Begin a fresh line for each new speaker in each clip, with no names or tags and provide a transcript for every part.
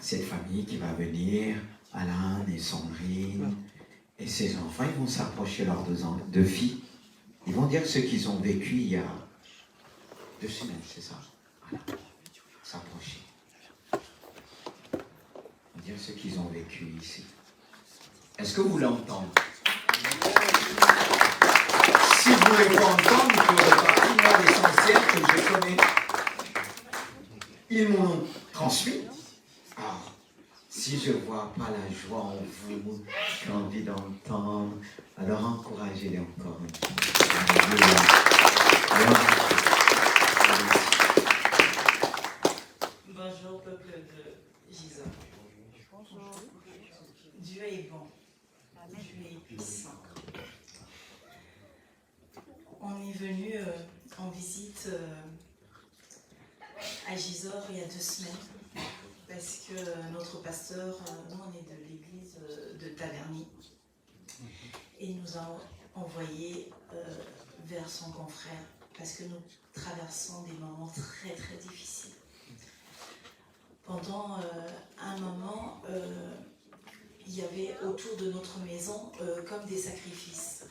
cette famille qui va venir, Alain et Sandrine, et ses enfants, ils vont s'approcher leurs deux filles. Ils vont dire ce qu'ils ont vécu il y a 2 semaines, c'est ça? Voilà. S'approcher. Dire ce qu'ils ont vécu ici. Est-ce que vous l'entendez? Si vous voulez pas entendre, vous pouvez repartir. Moi, l'essentiel que je connais, ils m'ont transmis. Alors, si je ne vois pas la joie en vous, j'ai envie d'entendre, alors encouragez-les encore.
Bonjour, peuple de Gisors. Bonjour. Dieu est bon. Dieu est puissant. On est venu en visite à Gisors il y a 2 semaines parce que notre pasteur, nous on est de l'église de Taverny, et il nous a envoyé vers son confrère parce que nous traversons des moments très très difficiles. Pendant un moment, il y avait autour de notre maison comme des sacrifices.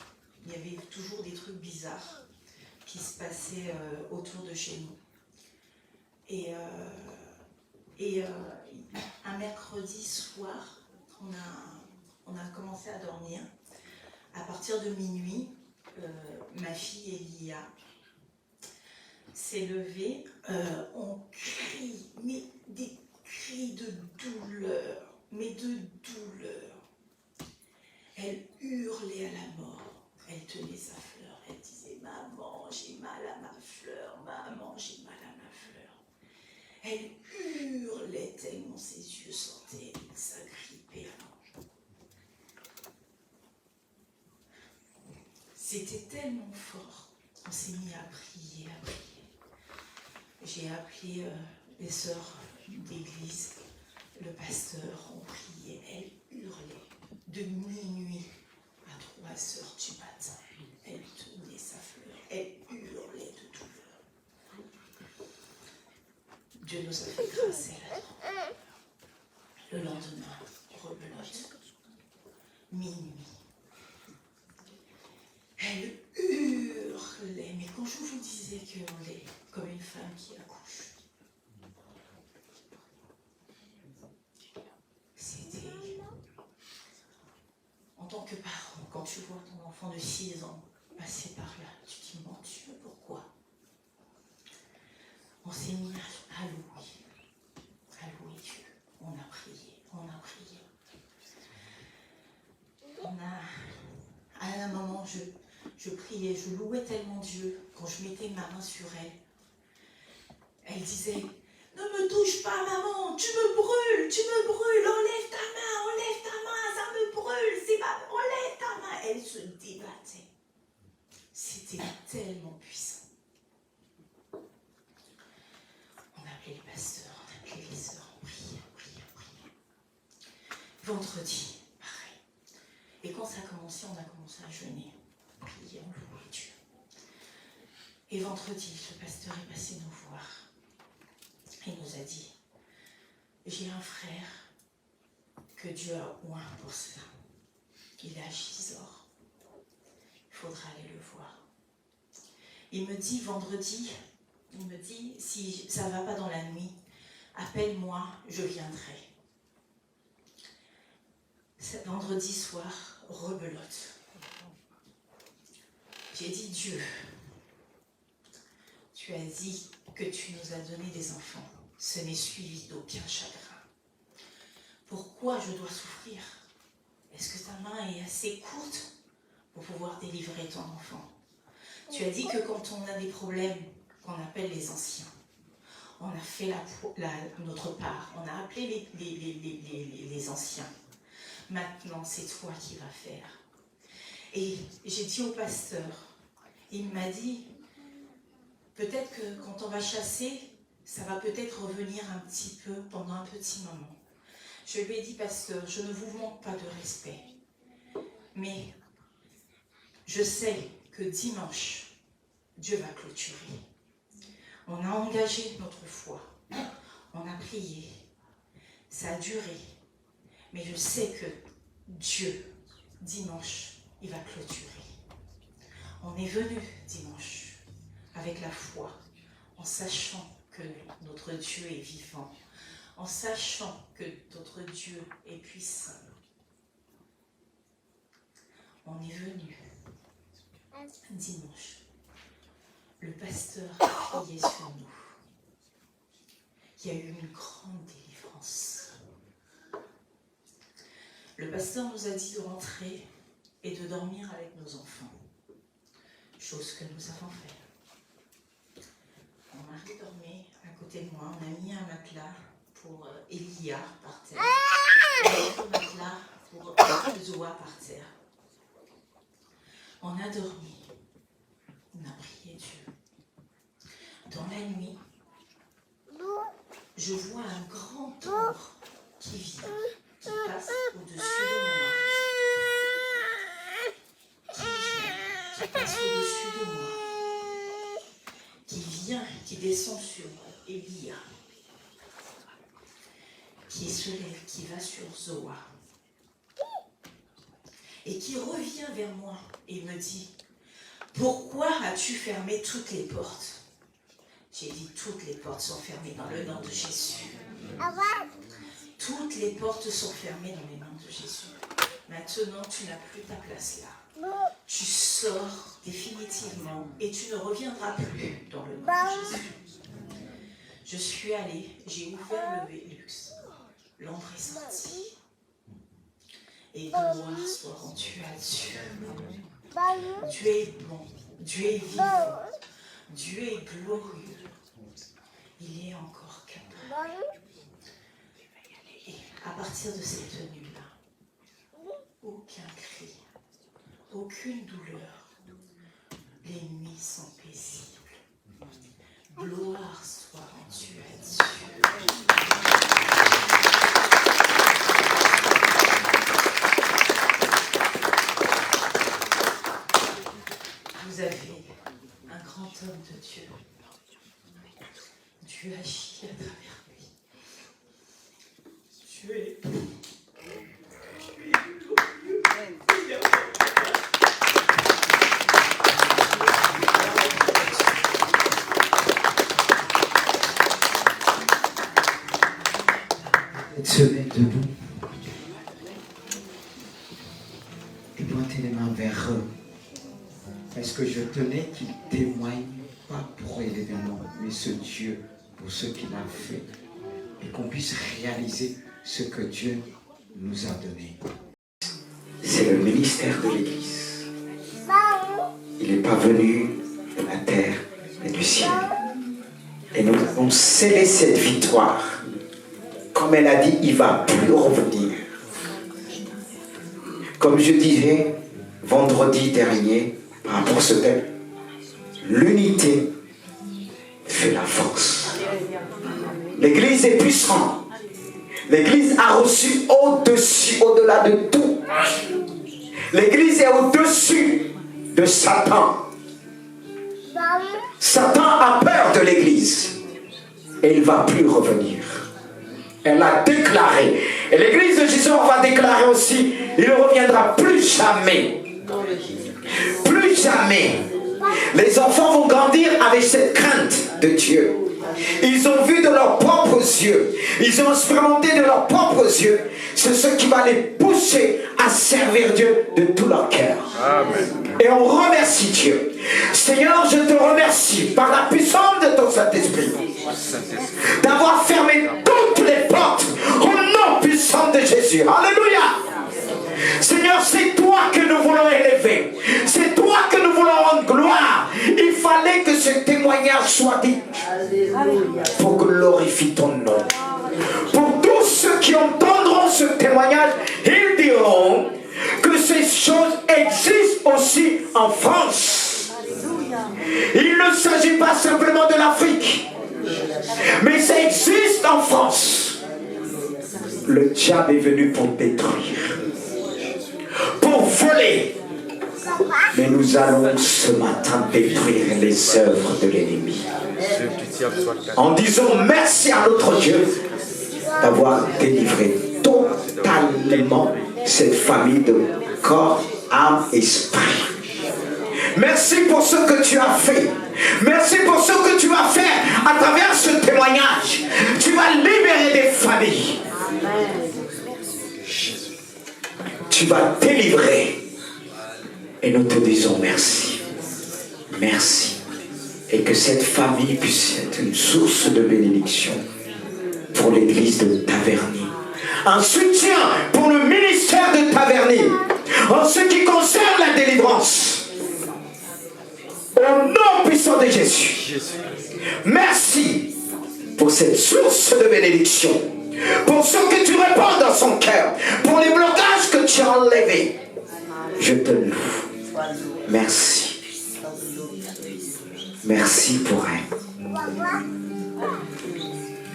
Il y avait toujours des trucs bizarres qui se passaient autour de chez nous. Et un mercredi soir, on a commencé à dormir. À partir de minuit, ma fille Elia s'est levée. On crie, mais des cris de douleur, mais de douleur. Elle hurlait à la mort. Elle tenait sa fleur. Elle disait « Maman, j'ai mal à ma fleur. Maman, j'ai mal à ma fleur. » Elle hurlait tellement ses yeux sortaient, s'agrippaient. C'était tellement fort. On s'est mis à prier, à prier. J'ai appelé les sœurs d'église, le pasteur, on priait, elle hurlait de minuit à 3 heures du matin. Elle tenait sa fleur, elle hurlait de douleur. Dieu nous a fait grâce et là. Le lendemain, rebelote, minuit. Elle hurlait, mais quand je vous disais qu'on est comme une femme qui accouche, c'était... En tant que parent, quand tu vois ton enfant de 6 ans passer par là, tu te dis, mon Dieu, pourquoi? On s'est mis à louer Dieu. On a prié, on a prié. À un moment, je priais, je louais tellement Dieu. Quand je mettais ma main sur elle, elle disait, ne me touche pas, maman, tu me brûles, enlève ta main, ça me brûle, c'est pas, enlève ta main. Elle se débattait. C'était tellement puissant. On appelait les pasteurs, on appelait les sœurs, on priait. Vendredi, pareil. Et quand ça a commencé, on a commencé à jeûner, prier, on louait Dieu. Et vendredi, le pasteur est passé nous voir. Il nous a dit, j'ai un frère que Dieu a oint pour cela. Il est à Gisors. Il faudra aller le voir. Il me dit vendredi, il me dit, si ça ne va pas dans la nuit, appelle-moi, je viendrai. C'est vendredi soir, rebelote. J'ai dit, Dieu, tu as dit que tu nous as donné des enfants. Ce n'est suivi d'aucun chagrin. Pourquoi je dois souffrir? Est-ce que ta main est assez courte pour pouvoir délivrer ton enfant? Tu as dit que quand on a des problèmes, qu'on appelle les anciens, on a fait notre part, on a appelé les anciens. Maintenant, c'est toi qui vas faire. Et j'ai dit au pasteur, il m'a dit, peut-être que quand on va chasser, ça va peut-être revenir un petit peu pendant un petit moment. Je lui ai dit, pasteur, je ne vous manque pas de respect, mais je sais que dimanche, Dieu va clôturer. On a engagé notre foi, on a prié. Ça a duré. Mais je sais que Dieu, dimanche, il va clôturer. On est venu dimanche avec la foi, en sachant que notre Dieu est vivant, en sachant que notre Dieu est puissant. On est venu dimanche. Le pasteur priait sur nous. Il y a eu une grande délivrance. Le pasteur nous a dit de rentrer et de dormir avec nos enfants. Chose que nous avons fait. Mon mari dormait à côté de moi. On a mis un matelas pour Elia par terre. On a mis un matelas pour Zoa par terre. On a dormi. On a prié Dieu. Dans la nuit, je vois un grand ombre qui vient, qui passe au-dessus de mon mari. Qui passe au-dessus de moi. Qui vient, qui descend sur Elia. Qui se lève, qui va sur Zoa. Et qui revient vers moi et me dit: pourquoi as-tu fermé toutes les portes? J'ai dit: toutes les portes sont fermées dans le nom de Jésus. Toutes les portes sont fermées dans le nom de Jésus. Maintenant, tu n'as plus ta place là. Tu sors définitivement et tu ne reviendras plus dans le nom de Jésus. Je suis allée, j'ai ouvert le Velux. L'ombre est sortie. Et gloire soit rendue à Dieu. Dieu est bon, Dieu est vivant, Dieu est glorieux. Il est encore capable. Et à partir de cette nuit-là, aucun cri, aucune douleur. Les nuits sont paisibles. Gloire soit rendue à Dieu. Vous avez un grand homme de Dieu. Dieu agit à travers lui. Dieu est bon.
Se mettre debout et pointer les mains vers eux. Parce que je tenais qu'ils témoignent, pas pour l'événement, mais ce Dieu, pour ce qu'il a fait. Et qu'on puisse réaliser ce que Dieu nous a donné. C'est le ministère de l'Église. Il n'est pas venu de la terre et du ciel. Et nous avons scellé cette victoire. Comme elle a dit, il ne va plus revenir. Comme je disais vendredi dernier, par rapport à ce thème, l'unité fait la force. L'Église est puissante. L'Église a reçu au-dessus, au-delà de tout. L'Église est au-dessus de Satan. Satan a peur de l'Église. Et il ne va plus revenir. Elle a déclaré. Et l'Église de Jésus va déclarer aussi, il ne reviendra plus jamais. Plus jamais. Les enfants vont grandir avec cette crainte de Dieu. Ils ont vu de leurs propres yeux. Ils ont expérimenté de leurs propres yeux. C'est ce qui va les pousser à servir Dieu de tout leur cœur. Amen. Et on remercie Dieu. Seigneur, je te remercie par la puissance de ton Saint-Esprit d'avoir fermé toutes les portes au nom puissant de Jésus. Alléluia. Seigneur, c'est toi que nous voulons élever. C'est toi que nous voulons rendre gloire. Il fallait que ce témoignage soit dit pour glorifier ton nom. Pour tous ceux qui entendront ce témoignage, ils diront que ces choses existent aussi en France. Il ne s'agit pas simplement de l'Afrique, mais ça existe en France. Le diable est venu pour détruire, pour voler. Mais nous allons ce matin détruire les œuvres de l'ennemi. En disant merci à notre Dieu d'avoir délivré totalement cette famille de corps, âme, esprit. Merci pour ce que tu as fait. Merci pour ce que tu vas faire à travers ce témoignage. Tu vas libérer des familles. Tu vas délivrer. Et nous te disons merci. Merci. Et que cette famille puisse être une source de bénédiction pour l'église de Taverny. Un soutien pour le ministère de Taverny en ce qui concerne la délivrance. Au nom puissant de Jésus. Merci pour cette source de bénédiction. Pour ce que tu répands dans son cœur. Pour les blocages que tu as enlevés. Je te loue. Merci. Merci pour elle.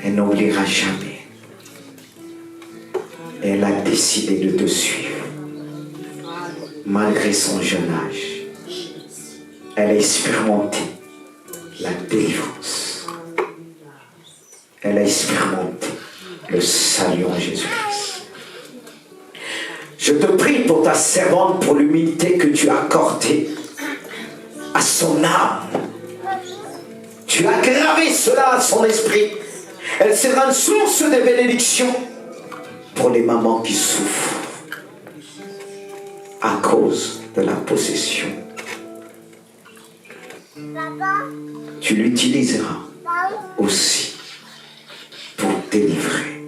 Elle n'oubliera jamais. Elle a décidé de te suivre. Malgré son jeune âge. Elle a expérimenté la délivrance. Elle a expérimenté le salut en Jésus-Christ. Je te prie pour ta servante, pour l'humilité que tu as accordée à son âme. Tu as gravé cela à son esprit. Elle sera une source de bénédiction pour les mamans qui souffrent à cause de la possession. Tu l'utiliseras aussi pour délivrer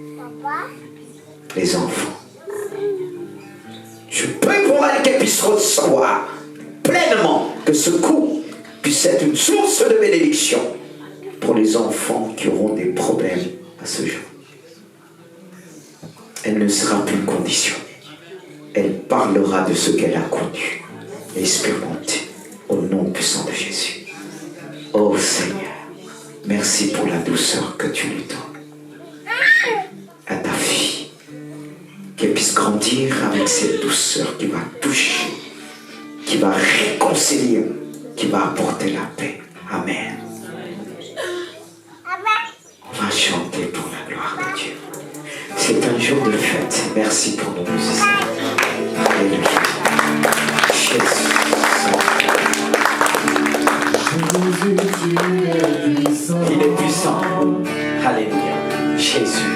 les enfants. Je prie pour elle qu'elle puisse recevoir pleinement, que ce coup puisse être une source de bénédiction pour les enfants qui auront des problèmes à ce jour. Elle ne sera plus conditionnée. Elle parlera de ce qu'elle a connu et expérimenté au nom puissant de Jésus. Oh Seigneur, merci pour la douceur que tu lui donnes à ta fille, qu'elle puisse grandir avec cette douceur qui va toucher, qui va réconcilier, qui va apporter la paix. Amen. On va chanter pour la gloire de Dieu. C'est un jour de fête. Merci pour nos musiciens. Alléluia. Jésus. Il est puissant. Alléluia. Jésus.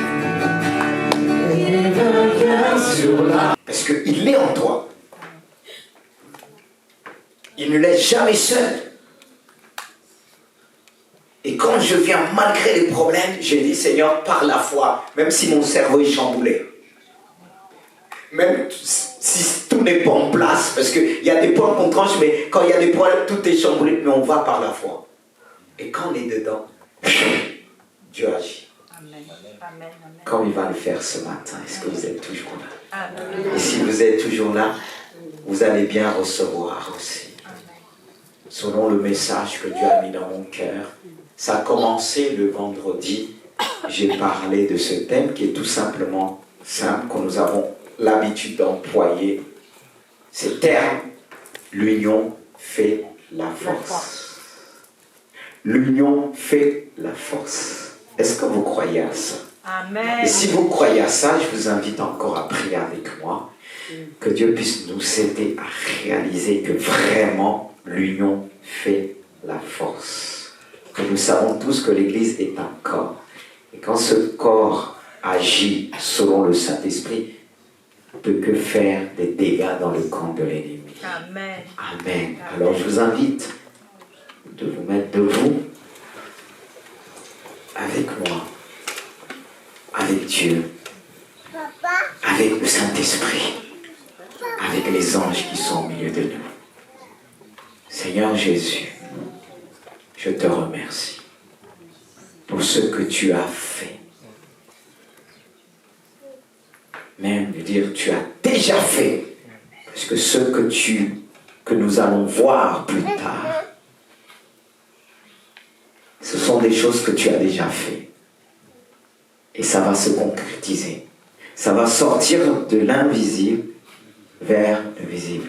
Parce qu'il est en toi. Il ne laisse jamais seul. Et quand je viens malgré les problèmes, j'ai dit Seigneur, par la foi, même si mon cerveau est chamboulé, même si tout n'est pas en place, parce qu'il y a des points qu'on tranche, mais quand il y a des problèmes, tout est chamboulé, mais on va par la foi. Et quand on est dedans, Dieu agit. Amen. Comme il va le faire ce matin, est-ce que vous êtes toujours là? Amen. Et si vous êtes toujours là, vous allez bien recevoir aussi. Selon le message que Dieu a mis dans mon cœur, ça a commencé le vendredi. J'ai parlé de ce thème qui est tout simplement simple, que nous avons l'habitude d'employer. Ce terme, l'union fait la force. L'union fait la force. Est-ce que vous croyez à ça? Amen. Et si vous croyez à ça, je vous invite encore à prier avec moi, que Dieu puisse nous aider à réaliser que vraiment l'union fait la force. Que nous savons tous que l'Église est un corps. Et quand ce corps agit selon le Saint-Esprit, ne peut que faire des dégâts dans le camp de l'ennemi. Amen. Amen. Alors je vous invite de vous mettre debout avec moi, avec Dieu, avec le Saint-Esprit, avec les anges qui sont au milieu de nous. Seigneur Jésus, je te remercie pour ce que tu as fait. Même de dire tu as déjà fait, parce que ce que nous allons voir plus tard, ce sont des choses que tu as déjà fait. Et ça va se concrétiser. Ça va sortir de l'invisible vers le visible.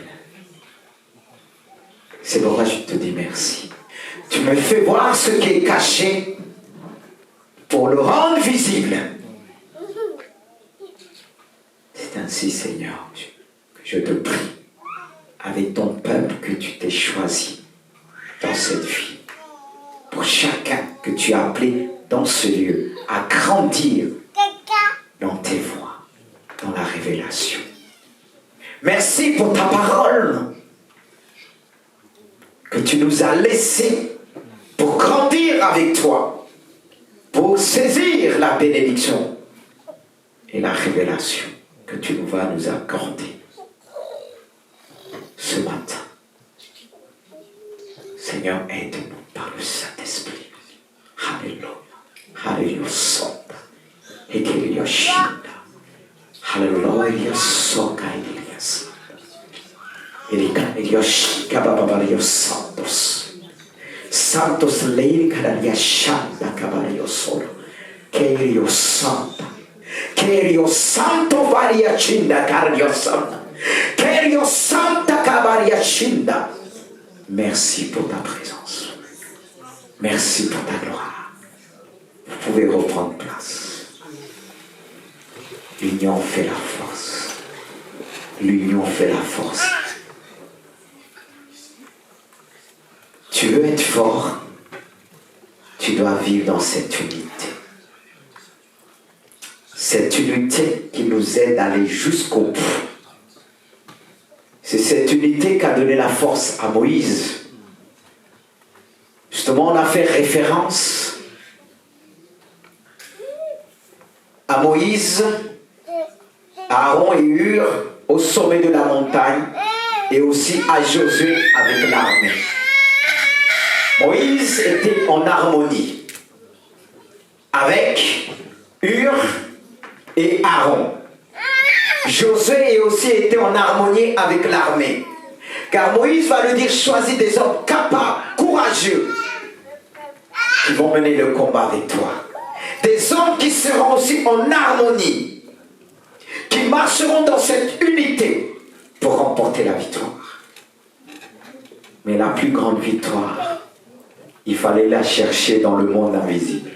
C'est pourquoi je te dis merci. Tu me fais voir ce qui est caché pour le rendre visible. Ainsi, Seigneur, je te prie, avec ton peuple que tu t'es choisi dans cette vie, pour chacun que tu as appelé dans ce lieu, à grandir dans tes voies, dans la révélation. Merci pour ta parole que tu nous as laissée pour grandir avec toi, pour saisir la bénédiction et la révélation que tu vas nous accorder ce matin. Seigneur, aide-nous par le Saint-Esprit. Alléluia. Alléluia. Santa. Alléluia. Shinda. Alléluia. Soka. Alléluia. Shikababario Santos. Santos leir cararia shanda cabario solo. Querio Santa. Querio Santo varia chinda cario Santa. Querio Santa cabaria chinda. Merci pour ta présence. Merci pour ta gloire. Vous pouvez reprendre place. L'union fait la force. L'union fait la force. Tu veux être fort, tu dois vivre dans cette unité. Cette unité qui nous aide à aller jusqu'au bout. C'est cette unité qui a donné la force à Moïse. Justement, on a fait référence à Moïse, à Aaron et Hur au sommet de la montagne et aussi à Josué avec l'armée. Moïse était en harmonie avec Hur et Aaron. Josué aussi était en harmonie avec l'armée. Car Moïse va lui dire, choisis des hommes capables, courageux, qui vont mener le combat avec toi. Des hommes qui seront aussi en harmonie, qui marcheront dans cette unité pour remporter la victoire. Mais la plus grande victoire, il fallait la chercher dans le monde invisible.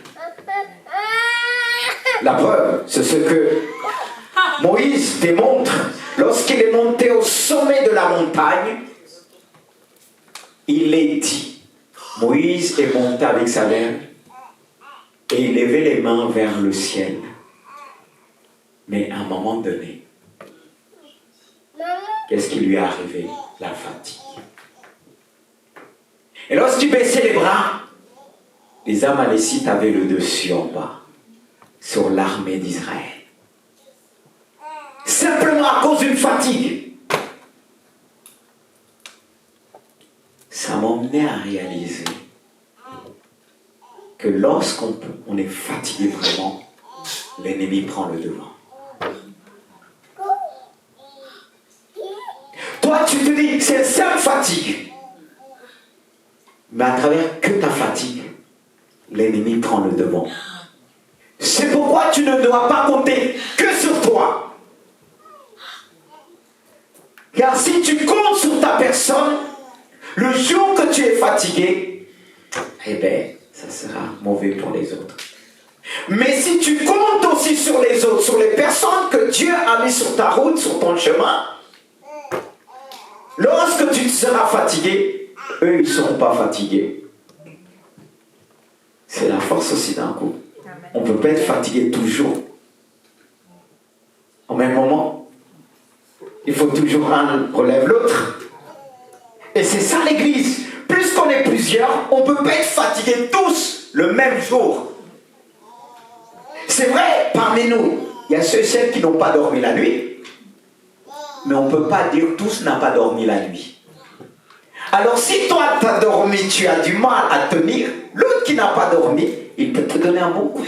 La preuve, c'est ce que Moïse démontre lorsqu'il est monté au sommet de la montagne. Il est dit, Moïse est monté avec sa lèvre et il levait les mains vers le ciel. Mais à un moment donné, qu'est-ce qui lui est arrivé? La fatigue. Et lorsqu'il baissait les bras, les Amalécites avaient le dessus en bas sur l'armée d'Israël. Simplement à cause d'une fatigue. Ça m'a emmené à réaliser que lorsqu'on est fatigué vraiment, l'ennemi prend le devant. Toi, tu te dis, c'est une simple fatigue. Mais à travers que ta fatigue, l'ennemi prend le devant. C'est pourquoi tu ne dois pas compter que sur toi. Car si tu comptes sur ta personne, le jour que tu es fatigué, eh bien, ça sera mauvais pour les autres. Mais si tu comptes aussi sur les autres, sur les personnes que Dieu a mis sur ta route, sur ton chemin, lorsque tu seras fatigué, eux, ils ne seront pas fatigués. C'est la force aussi d'un coup. On ne peut pas être fatigué toujours. Au même moment, il faut toujours un relève l'autre. Et c'est ça l'église. Plus qu'on est plusieurs, on ne peut pas être fatigués tous le même jour. C'est vrai, parmi nous, il y a ceux et celles qui n'ont pas dormi la nuit. Mais on ne peut pas dire tous n'ont pas dormi la nuit. Alors si toi tu as dormi, tu as du mal à tenir, l'autre qui n'a pas dormi, il peut te donner un bon coup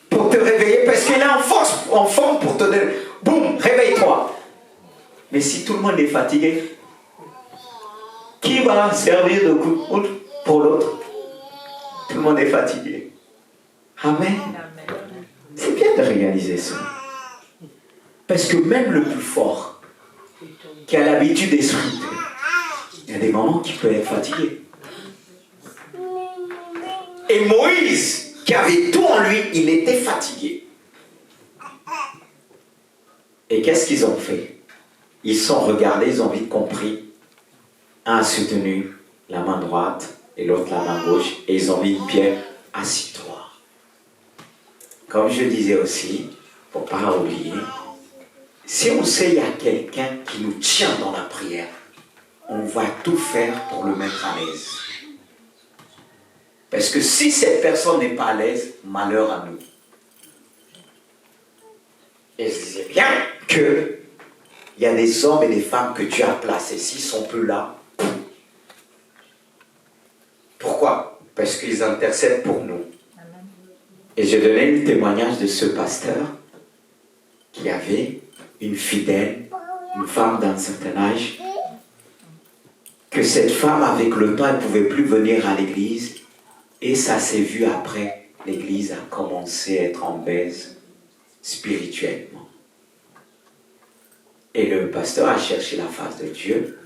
pour te réveiller, parce qu'il est en forme pour te dire, boum, réveille-toi. Mais si tout le monde est fatigué, qui va servir de coup de coude pour l'autre? Tout le monde est fatigué. Amen. C'est bien de réaliser ça. Parce que même le plus fort, qui a l'habitude d'esprit, il y a des moments qui peut être fatigué. Et Moïse, qui avait tout en lui, il était fatigué. Et qu'est-ce qu'ils ont fait? Ils sont regardés, ils ont vite compris. Un a soutenu la main droite et l'autre la main gauche. Et ils ont mis une pierre, assis-toi. Comme je disais aussi, pour ne pas oublier, si on sait qu'il y a quelqu'un qui nous tient dans la prière, on va tout faire pour le mettre à l'aise. Parce que si cette personne n'est pas à l'aise, malheur à nous. Et je disais bien que il y a des hommes et des femmes que Dieu a placés. S'ils ne sont plus là, pourquoi? Parce qu'ils intercèdent pour nous. Et je donnais le témoignage de ce pasteur qui avait une fidèle, une femme d'un certain âge, que cette femme, avec le temps, elle ne pouvait plus venir à l'église. Et ça s'est vu après. L'église a commencé à être en baisse spirituellement. Et le pasteur a cherché la face de Dieu.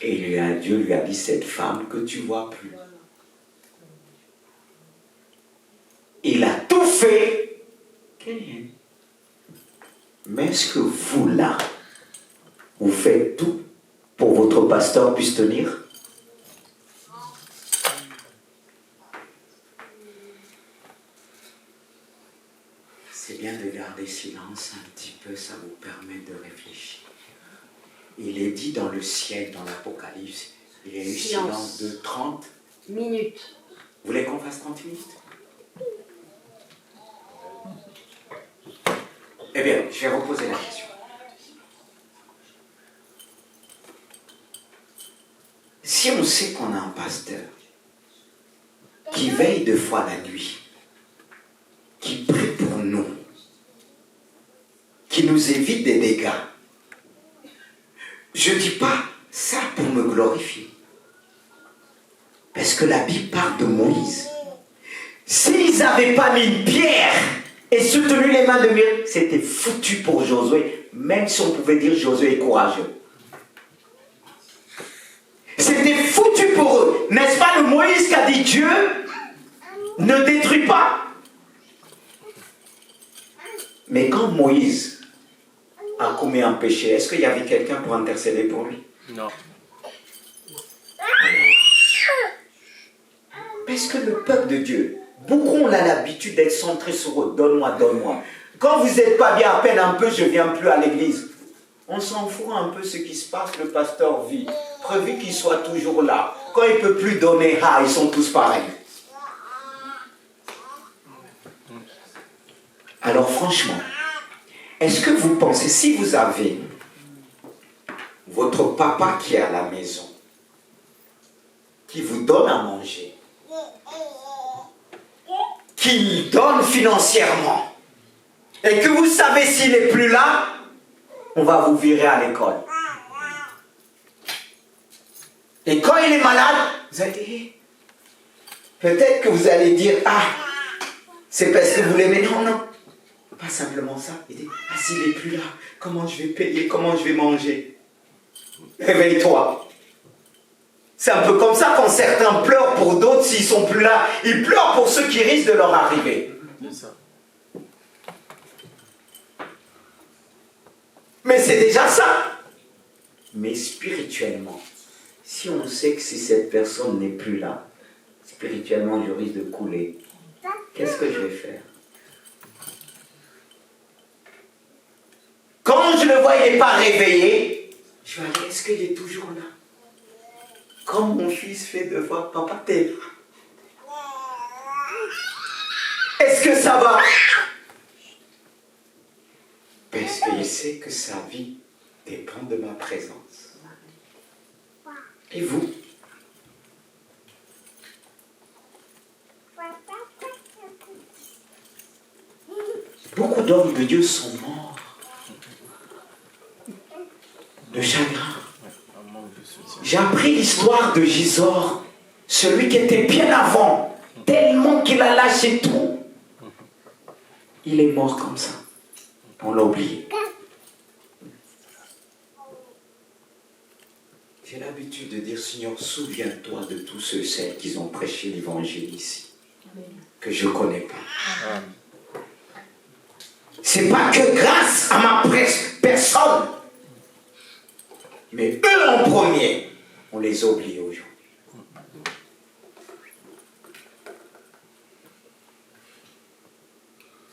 Et Dieu lui a dit, cette femme que tu ne vois plus. Il a tout fait. Mais est-ce que vous, là, vous faites tout pour que votre pasteur puisse tenir? C'est bien de garder silence un petit peu, ça vous permet de réfléchir. Il est dit dans le ciel, dans l'Apocalypse, il y a eu silence de 30
minutes.
Vous voulez qu'on fasse 30 minutes? Eh bien, je vais reposer la question. Si on sait qu'on a un pasteur qui veille 2 fois la nuit, qui prie pour nous, qui nous évite des dégâts, je ne dis pas ça pour me glorifier. Parce que la Bible parle de Moïse. S'ils n'avaient pas mis une pierre et soutenu les mains de Myriam, c'était foutu pour Josué, même si on pouvait dire Josué est courageux. C'était foutu pour eux. N'est-ce pas le Moïse qui a dit Dieu ne détruit pas? Mais quand Moïse a commis un péché, est-ce qu'il y avait quelqu'un pour intercéder pour lui?
Non.
Parce que le peuple de Dieu, beaucoup ont l'habitude d'être centrés sur eux. Donne-moi, donne-moi. Quand vous n'êtes pas bien, à peine un peu, je ne viens plus à l'église. On s'en fout un peu ce qui se passe, le pasteur vit. Prévu qu'il soit toujours là. Quand il ne peut plus donner, ils sont tous pareils. Alors franchement, est-ce que vous pensez, si vous avez votre papa qui est à la maison, qui vous donne à manger, qui donne financièrement, et que vous savez s'il n'est plus là, on va vous virer à l'école. Et quand il est malade, vous allez dire, peut-être que vous allez dire, c'est parce que vous l'aimez. Non, non, pas simplement ça. Il dit, s'il n'est plus là, comment je vais payer, comment je vais manger? Réveille-toi. C'est un peu comme ça quand certains pleurent pour d'autres s'ils ne sont plus là. Ils pleurent pour ceux qui risquent de leur arriver.
C'est ça.
Mais c'est déjà ça. Mais spirituellement, si on sait que si cette personne n'est plus là, spirituellement je risque de couler, qu'est-ce que je vais faire? Quand je le vois, il n'est pas réveillé, je vais aller, est-ce qu'il est toujours là? Quand mon fils fait devoir, papa, t'es là? Est-ce que ça va? Parce qu'il sait que sa vie dépend de ma présence. Et vous? Beaucoup d'hommes de Dieu sont morts de chagrin. J'ai appris l'histoire de Gisor, celui qui était bien avant, tellement qu'il a lâché tout. Il est mort comme ça. On l'a oublié. J'ai l'habitude de dire, Seigneur, souviens-toi de tous ceux et celles qui ont prêché l'évangile ici, que je ne connais pas. C'est pas que grâce à ma personne personne. Mais eux en premier, on les oublie aujourd'hui.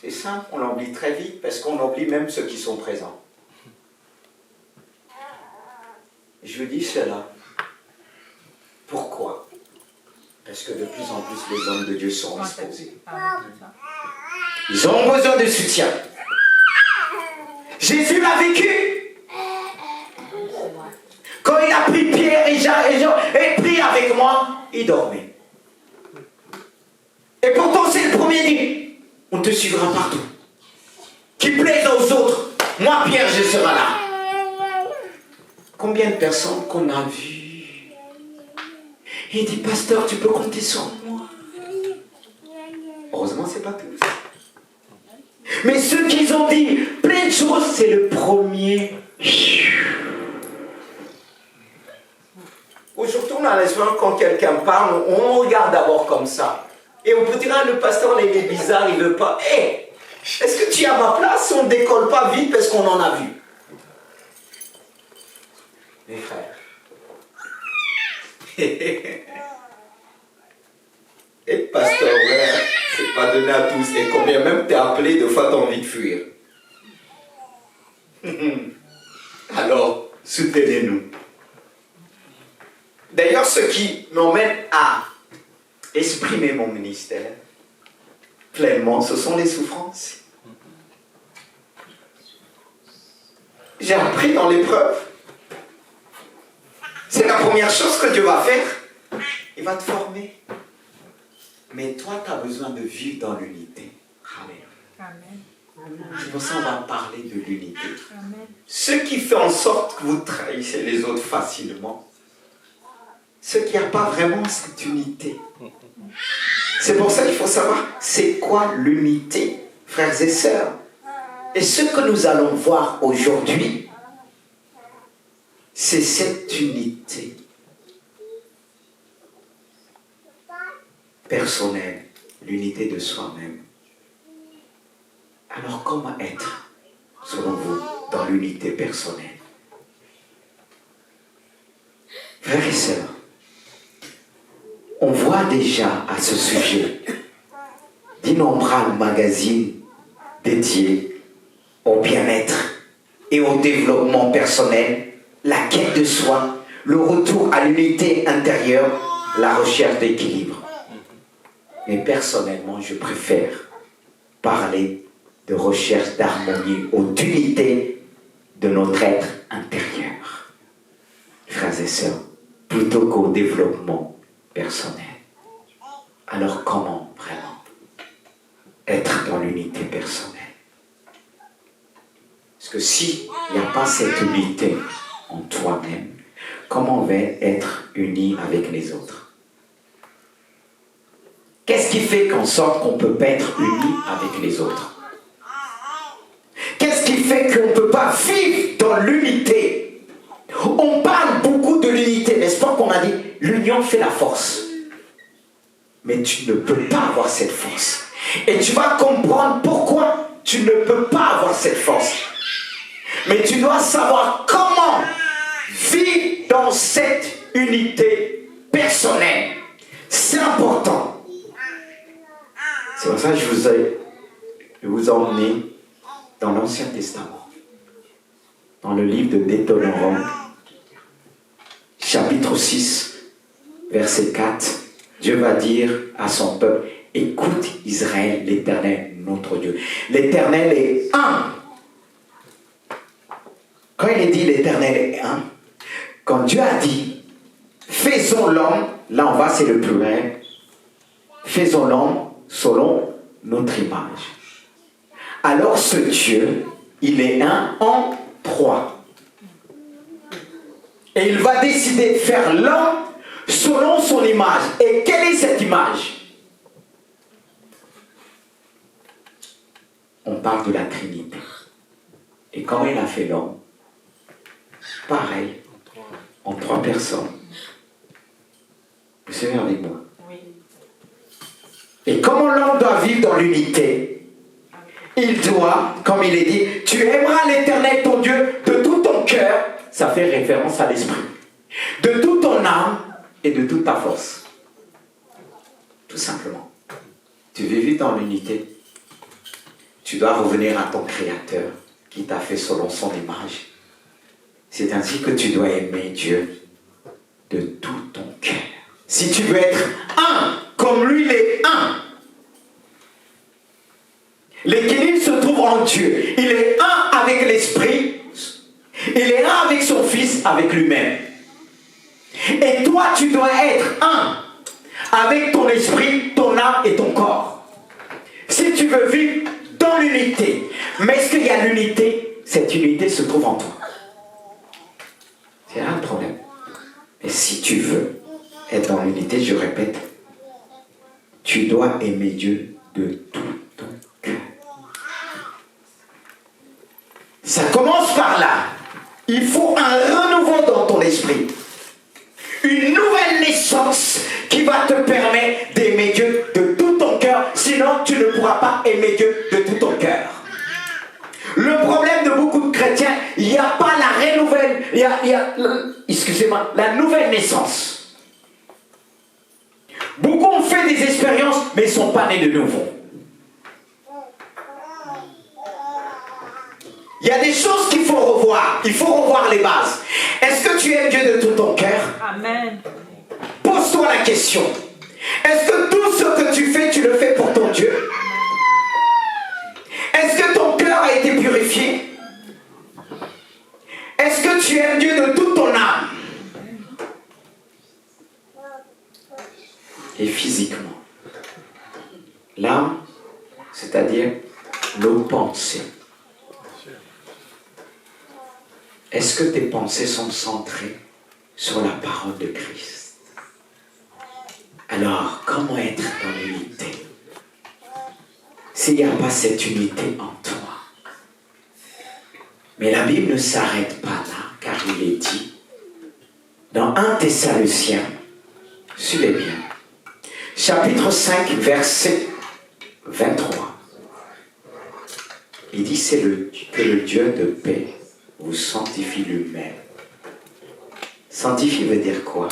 C'est simple, on l'oublie très vite parce qu'on oublie même ceux qui sont présents. Je dis cela. Pourquoi? Parce que de plus en plus les hommes de Dieu sont exposés. Ils ont besoin de soutien. Jésus l'a vécu. Quand il a pris Pierre et Jean et pris avec moi, il dormait. Et pourtant c'est le premier dit. On te suivra partout. Qui plaise aux autres. Moi, Pierre, je serai là. Combien de personnes qu'on a vues? Il dit, pasteur, tu peux compter sur moi. Heureusement, c'est pas tous. Mais ceux qui ont dit plein de choses, c'est le premier. Aujourd'hui, on a l'impression quand quelqu'un parle, on regarde d'abord comme ça. Et on peut dire, ah, le pasteur, il est bizarre, il ne veut pas. Hé, est-ce que tu es à ma place? On ne décolle pas vite parce qu'on en a vu. Mes frères. Et pasteur, ouais, c'est pas donné à tous. Et combien même t'es appelé, de fois t'as envie de fuir. Alors, soutenez-nous. D'ailleurs, ce qui m'emmène à exprimer mon ministère pleinement, ce sont les souffrances. J'ai appris dans l'épreuve. C'est la première chose que Dieu va faire. Il va te former. Mais toi, tu as besoin de vivre dans l'unité. Amen. C'est pour ça qu'on va parler de l'unité. Ce qui fait en sorte que vous trahissez les autres facilement, ce qui n'a pas vraiment cette unité. C'est pour ça qu'il faut savoir c'est quoi l'unité, frères et sœurs. Et ce que nous allons voir aujourd'hui, c'est cette unité personnelle, l'unité de soi-même. Alors comment être, selon vous, dans l'unité personnelle? Frères et sœurs, on voit déjà à ce sujet d'innombrables magazines dédiés au bien-être et au développement personnel, la quête de soi, le retour à l'unité intérieure, la recherche d'équilibre. Mais personnellement, je préfère parler de recherche d'harmonie ou d'unité de notre être intérieur, frères et sœurs, plutôt qu'au développement personnel. Alors comment vraiment être dans l'unité personnelle? Parce que s'il n'y a pas cette unité en toi-même, comment on va être uni avec les autres? Qu'est-ce qui fait qu'en sorte qu'on ne peut pas être uni avec les autres? Qu'est-ce qui fait qu'on ne peut pas vivre dans l'unité? On parle beaucoup de l'unité, n'est-ce pas qu'on a dit l'union fait la force. Mais tu ne peux pas avoir cette force. Et tu vas comprendre pourquoi tu ne peux pas avoir cette force. Mais tu dois savoir comment vivre dans cette unité personnelle. C'est important. C'est pour ça que je vous ai emmené dans l'Ancien Testament, dans le livre de Deutéronome, chapitre 6, verset 4. Dieu va dire à son peuple, écoute Israël, l'Éternel, notre Dieu. L'Éternel est un. Quand il est dit l'Éternel est un, quand Dieu a dit, faisons l'homme, là on va, c'est le pluriel, faisons l'homme selon notre image. Alors ce Dieu, il est un en trois. Et il va décider de faire l'homme selon son image. Et quelle est cette image? On parle de la Trinité. Et comment il a fait l'homme? Pareil, en trois personnes. Vous savez avec moi? Oui. Et comment l'homme doit vivre dans l'unité?
il doit, comme il est dit, tu aimeras l'Éternel ton Dieu de tout ton cœur, ça fait référence à l'esprit, de toute ton âme et de toute ta force. Tout simplement. Tu veux vivre dans l'unité, tu dois revenir à ton Créateur qui t'a fait selon son image. C'est ainsi que tu dois aimer Dieu de tout ton cœur. Si tu veux être un, comme lui il est un, l'équilibre se trouve en Dieu. Il est un avec l'Esprit, il est un avec son Fils, avec lui-même. Et toi, tu dois être un avec ton esprit, ton âme et ton corps. Si tu veux vivre dans l'unité, mais est-ce qu'il y a l'unité? Cette unité se trouve en toi. C'est là le problème. Mais si tu veux être dans l'unité, je répète, tu dois aimer Dieu de tout ton cœur. Ça commence par là. Il faut un renouveau dans ton esprit. Une nouvelle naissance qui va te permettre d'aimer Dieu de tout ton cœur. Sinon, tu ne pourras pas aimer Dieu de tout ton cœur. Le problème de beaucoup de chrétiens, il n'y a pas la renouvelle, excusez-moi, la nouvelle naissance. Beaucoup ont fait des expériences, mais ils ne sont pas nés de nouveau. Il y a des choses qu'il faut revoir. Il faut revoir les bases. Est-ce que tu aimes Dieu de tout ton cœur?
Amen.
Pose-toi la question. Est-ce que tout ce que tu fais, tu le fais pour ton Dieu? Est-ce que ton cœur a été purifié? Est-ce que tu aimes Dieu de toute ton âme? Et physiquement. L'âme, c'est-à-dire nos pensées. Est-ce que tes pensées sont centrées sur la parole de Christ? Alors, comment être dans l'unité? S'il n'y a pas cette unité en toi. Mais la Bible ne s'arrête pas là, car il est dit, dans 1 Thessaloniciens, suivez bien, chapitre 5, verset 23. Il dit, que le Dieu de paix vous sanctifie lui-même. Sanctifie veut dire quoi?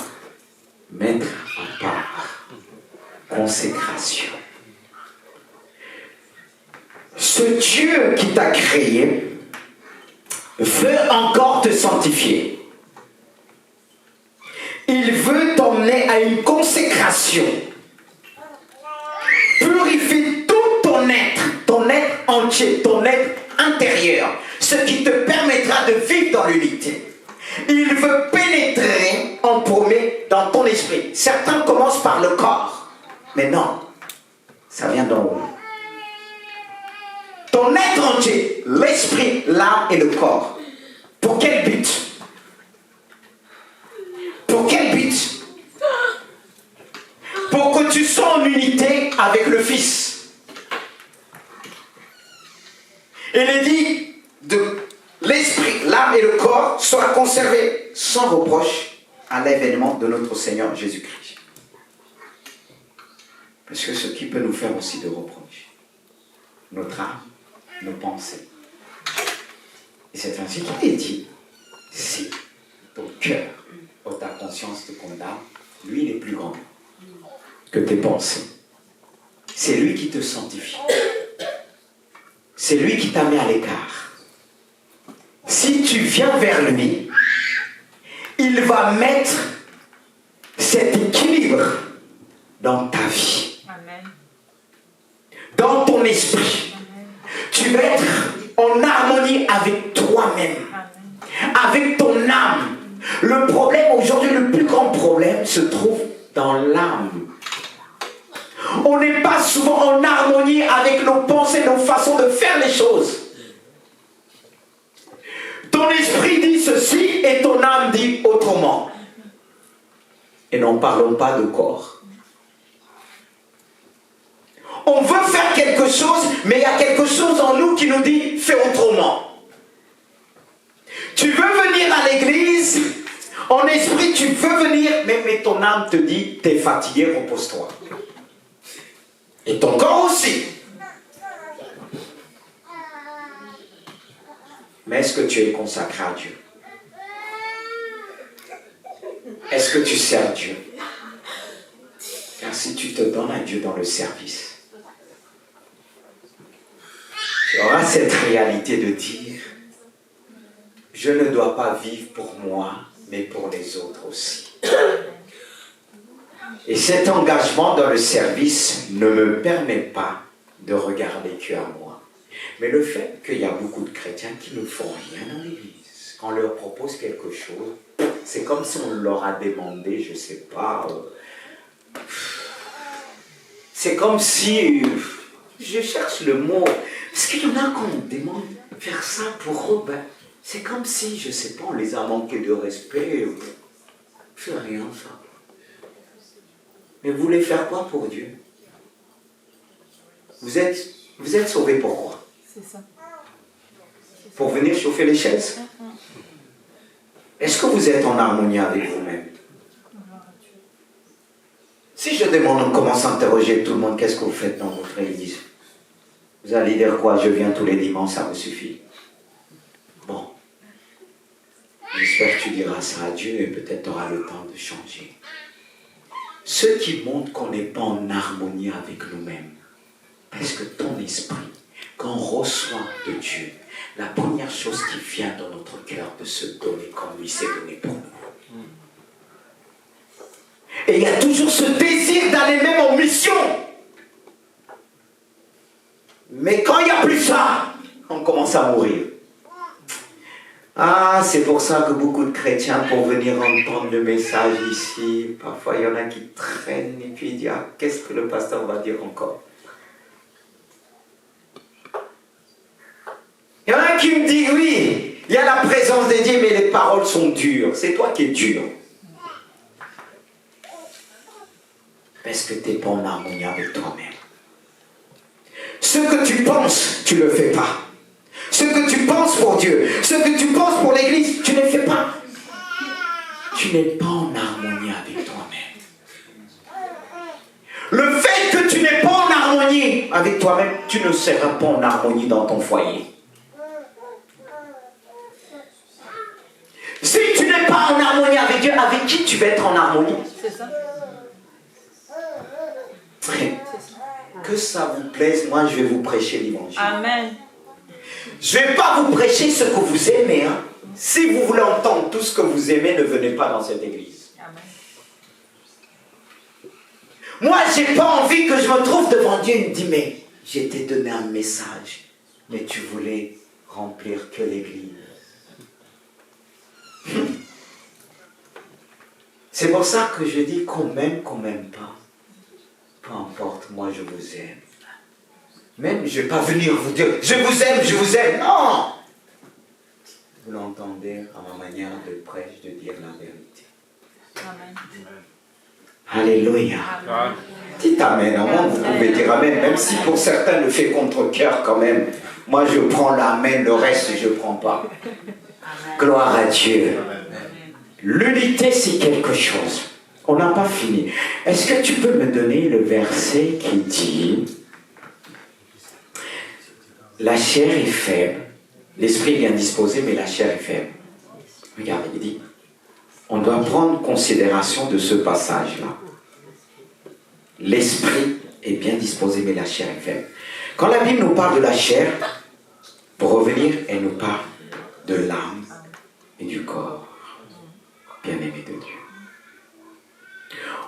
Mettre à part. Consécration. Ce Dieu qui t'a créé veut encore te sanctifier. Il veut t'emmener à une consécration. Purifie tout ton être entier, ton être intérieur, ce qui te permettra de vivre dans l'unité. Il veut pénétrer en premier dans ton esprit. Certains commencent par le corps, mais non, ça vient d'en haut. Ton être entier, l'esprit, l'âme et le corps. Pour quel but? Pour quel but? Pour que tu sois en unité avec le Fils. Il est dit de l'esprit, l'âme et le corps soient conservés sans reproche à l'événement de notre Seigneur Jésus-Christ. Parce que ce qui peut nous faire aussi de reproches, notre âme, nos pensées. Et c'est ainsi qu'il est dit, si ton cœur ou ta conscience te condamne, lui il est plus grand que tes pensées. C'est lui qui te sanctifie. C'est lui qui t'a mis à l'écart. Si tu viens vers lui, il va mettre cet équilibre dans ta vie.
Amen.
Dans ton esprit.
Amen.
Tu vas être en harmonie avec toi-même.
Amen.
Avec ton âme. Le problème aujourd'hui, le plus grand problème se trouve dans l'âme. On n'est pas souvent en harmonie avec nos pensées, nos façons de faire les choses. Ton esprit dit ceci et ton âme dit autrement. Et n'en parlons pas de corps. On veut faire quelque chose, mais il y a quelque chose en nous qui nous dit fais autrement. Tu veux venir à l'église, en esprit tu veux venir, mais ton âme te dit t'es fatigué, repose-toi. Et ton corps aussi. Mais est-ce que tu es consacré à Dieu? Est-ce que tu sers Dieu? Car si tu te donnes à Dieu dans le service, tu auras cette réalité de dire, je ne dois pas vivre pour moi, mais pour les autres aussi. Et cet engagement dans le service ne me permet pas de regarder qu'à moi. Mais le fait qu'il y a beaucoup de chrétiens qui ne font rien dans l'église, quand on leur propose quelque chose, c'est comme si on leur a demandé, je ne sais pas, c'est comme si, je cherche le mot, parce qu'il y en a quand on demande de faire ça pour eux, ben, c'est comme si, je ne sais pas, on les a manqué de respect, c'est rien ça. Mais vous voulez faire quoi pour Dieu? Vous êtes sauvés pourquoi?
C'est ça.
Pour venir chauffer les chaises? Est-ce que vous êtes en harmonie avec vous-même? Si je demande, on commence à interroger tout le monde, qu'est-ce que vous faites dans votre église? Vous allez dire quoi? Je viens tous les dimanches, ça me suffit. Bon. J'espère que tu diras ça à Dieu et peut-être tu auras le temps de changer. Ce qui montre qu'on n'est pas en harmonie avec nous-mêmes. Parce que ton esprit, quand on reçoit de Dieu, la première chose qui vient dans notre cœur de se donner comme lui s'est donné pour nous. Et il y a toujours ce désir d'aller même en mission. Mais quand il n'y a plus ça, on commence à mourir. Ah, c'est pour ça que beaucoup de chrétiens, pour venir entendre le message ici, parfois il y en a qui traînent et puis ils disent, ah, qu'est-ce que le pasteur va dire encore? Il y en a qui me disent, oui, il y a la présence de Dieu, mais les paroles sont dures. C'est toi qui es dur. Parce que tu n'es pas en harmonie avec toi-même. Ce que tu penses, tu ne le fais pas. Ce que tu penses pour Dieu, ce que tu penses pour l'Église, tu ne le fais pas. Tu n'es pas en harmonie avec toi-même. Le fait que tu n'es pas en harmonie avec toi-même, tu ne seras pas en harmonie dans ton foyer. Si tu n'es pas en harmonie avec Dieu, avec qui tu vas être en harmonie?
C'est ça.
Que ça vous plaise, moi je vais vous prêcher l'évangile.
Amen.
Je ne vais pas vous prêcher ce que vous aimez. Hein. Si vous voulez entendre tout ce que vous aimez, ne venez pas dans cette église.
Amen.
Moi, je n'ai pas envie que je me trouve devant Dieu et me dise, mais je t'ai donné un message, mais tu voulais remplir que l'église. C'est pour ça que je dis qu'on m'aime pas. Peu importe, moi je vous aime. Même, je ne vais pas venir vous dire, je vous aime, non! Vous l'entendez à ma manière de prêche, de dire la vérité.
Amen.
Alléluia.
Amen.
Dites amen, au moins vous pouvez dire amen, même si pour certains le fait contre cœur quand même. Moi je prends l'amen, le reste je ne prends pas. Gloire à Dieu. L'unité c'est quelque chose. On n'a pas fini. Est-ce que tu peux me donner le verset qui dit la chair est faible, l'esprit est bien disposé, mais la chair est faible. Regardez, il dit, on doit prendre considération de ce passage-là. L'esprit est bien disposé, mais la chair est faible. Quand la Bible nous parle de la chair, pour revenir, elle nous parle de l'âme et du corps, bien-aimé de Dieu.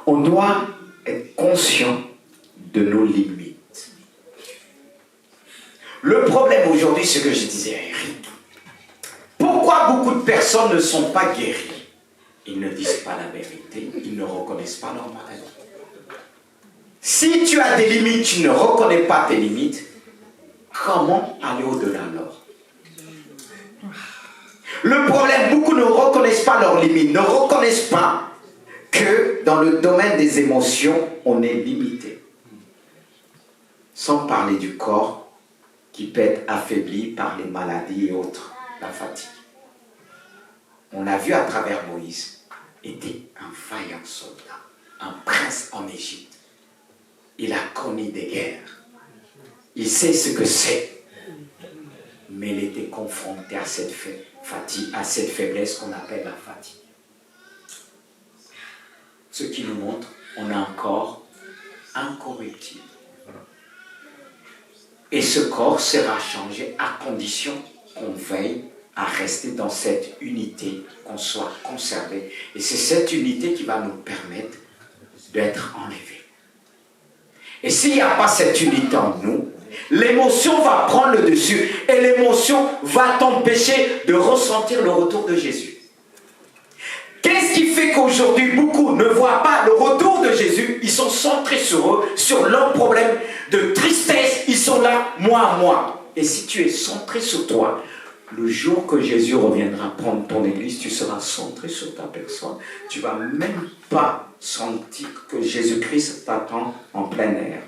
On doit être conscient de nos limites. Le problème aujourd'hui, c'est ce que je disais à Eric. Pourquoi beaucoup de personnes ne sont pas guéries? Ils ne disent pas la vérité, ils ne reconnaissent pas leur maladie. Si tu as des limites, tu ne reconnais pas tes limites, comment aller au-delà alors? Le problème, beaucoup ne reconnaissent pas leurs limites, ne reconnaissent pas que dans le domaine des émotions, on est limité. Sans parler du corps, qui peut être affaibli par les maladies et autres, la fatigue. On a vu à travers Moïse, était un vaillant soldat, un prince en Égypte. Il a connu des guerres. Il sait ce que c'est. mais il était confronté à cette faiblesse qu'on appelle la fatigue. Ce qui nous montre qu'on a un corps incorruptible. Et ce corps sera changé à condition qu'on veille à rester dans cette unité, qu'on soit conservé. Et c'est cette unité qui va nous permettre d'être enlevés. Et s'il n'y a pas cette unité en nous, l'émotion va prendre le dessus et l'émotion va t'empêcher de ressentir le retour de Jésus. Qu'est-ce qui fait qu'aujourd'hui beaucoup ne voient pas le retour de Jésus? Ils sont centrés sur eux, sur leurs problèmes de tristesse. Ils sont là, moi. Et si tu es centré sur toi, le jour que Jésus reviendra prendre ton église, tu seras centré sur ta personne. Tu ne vas même pas sentir que Jésus-Christ t'attend en plein air.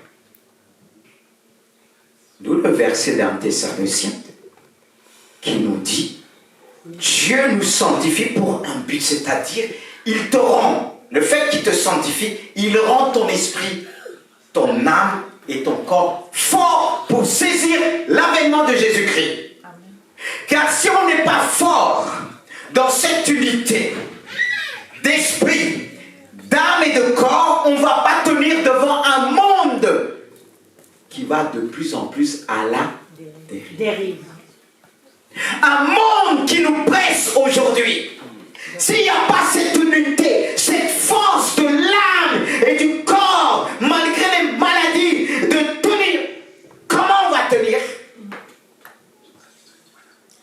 D'où le verset d'un Thessaloniciens qui nous dit Dieu nous sanctifie pour un but, c'est-à-dire il te rend, le fait qu'il te sanctifie, il rend ton esprit, ton âme et ton corps forts pour saisir l'avènement de Jésus-Christ. Car si on n'est pas fort dans cette unité d'esprit, d'âme et de corps, on ne va pas tenir devant un monde qui va de plus en plus à la dérive. Un monde qui nous presse aujourd'hui. S'il n'y a pas cette unité, cette force de l'âme et du corps, malgré les maladies, de tenir, comment on va tenir?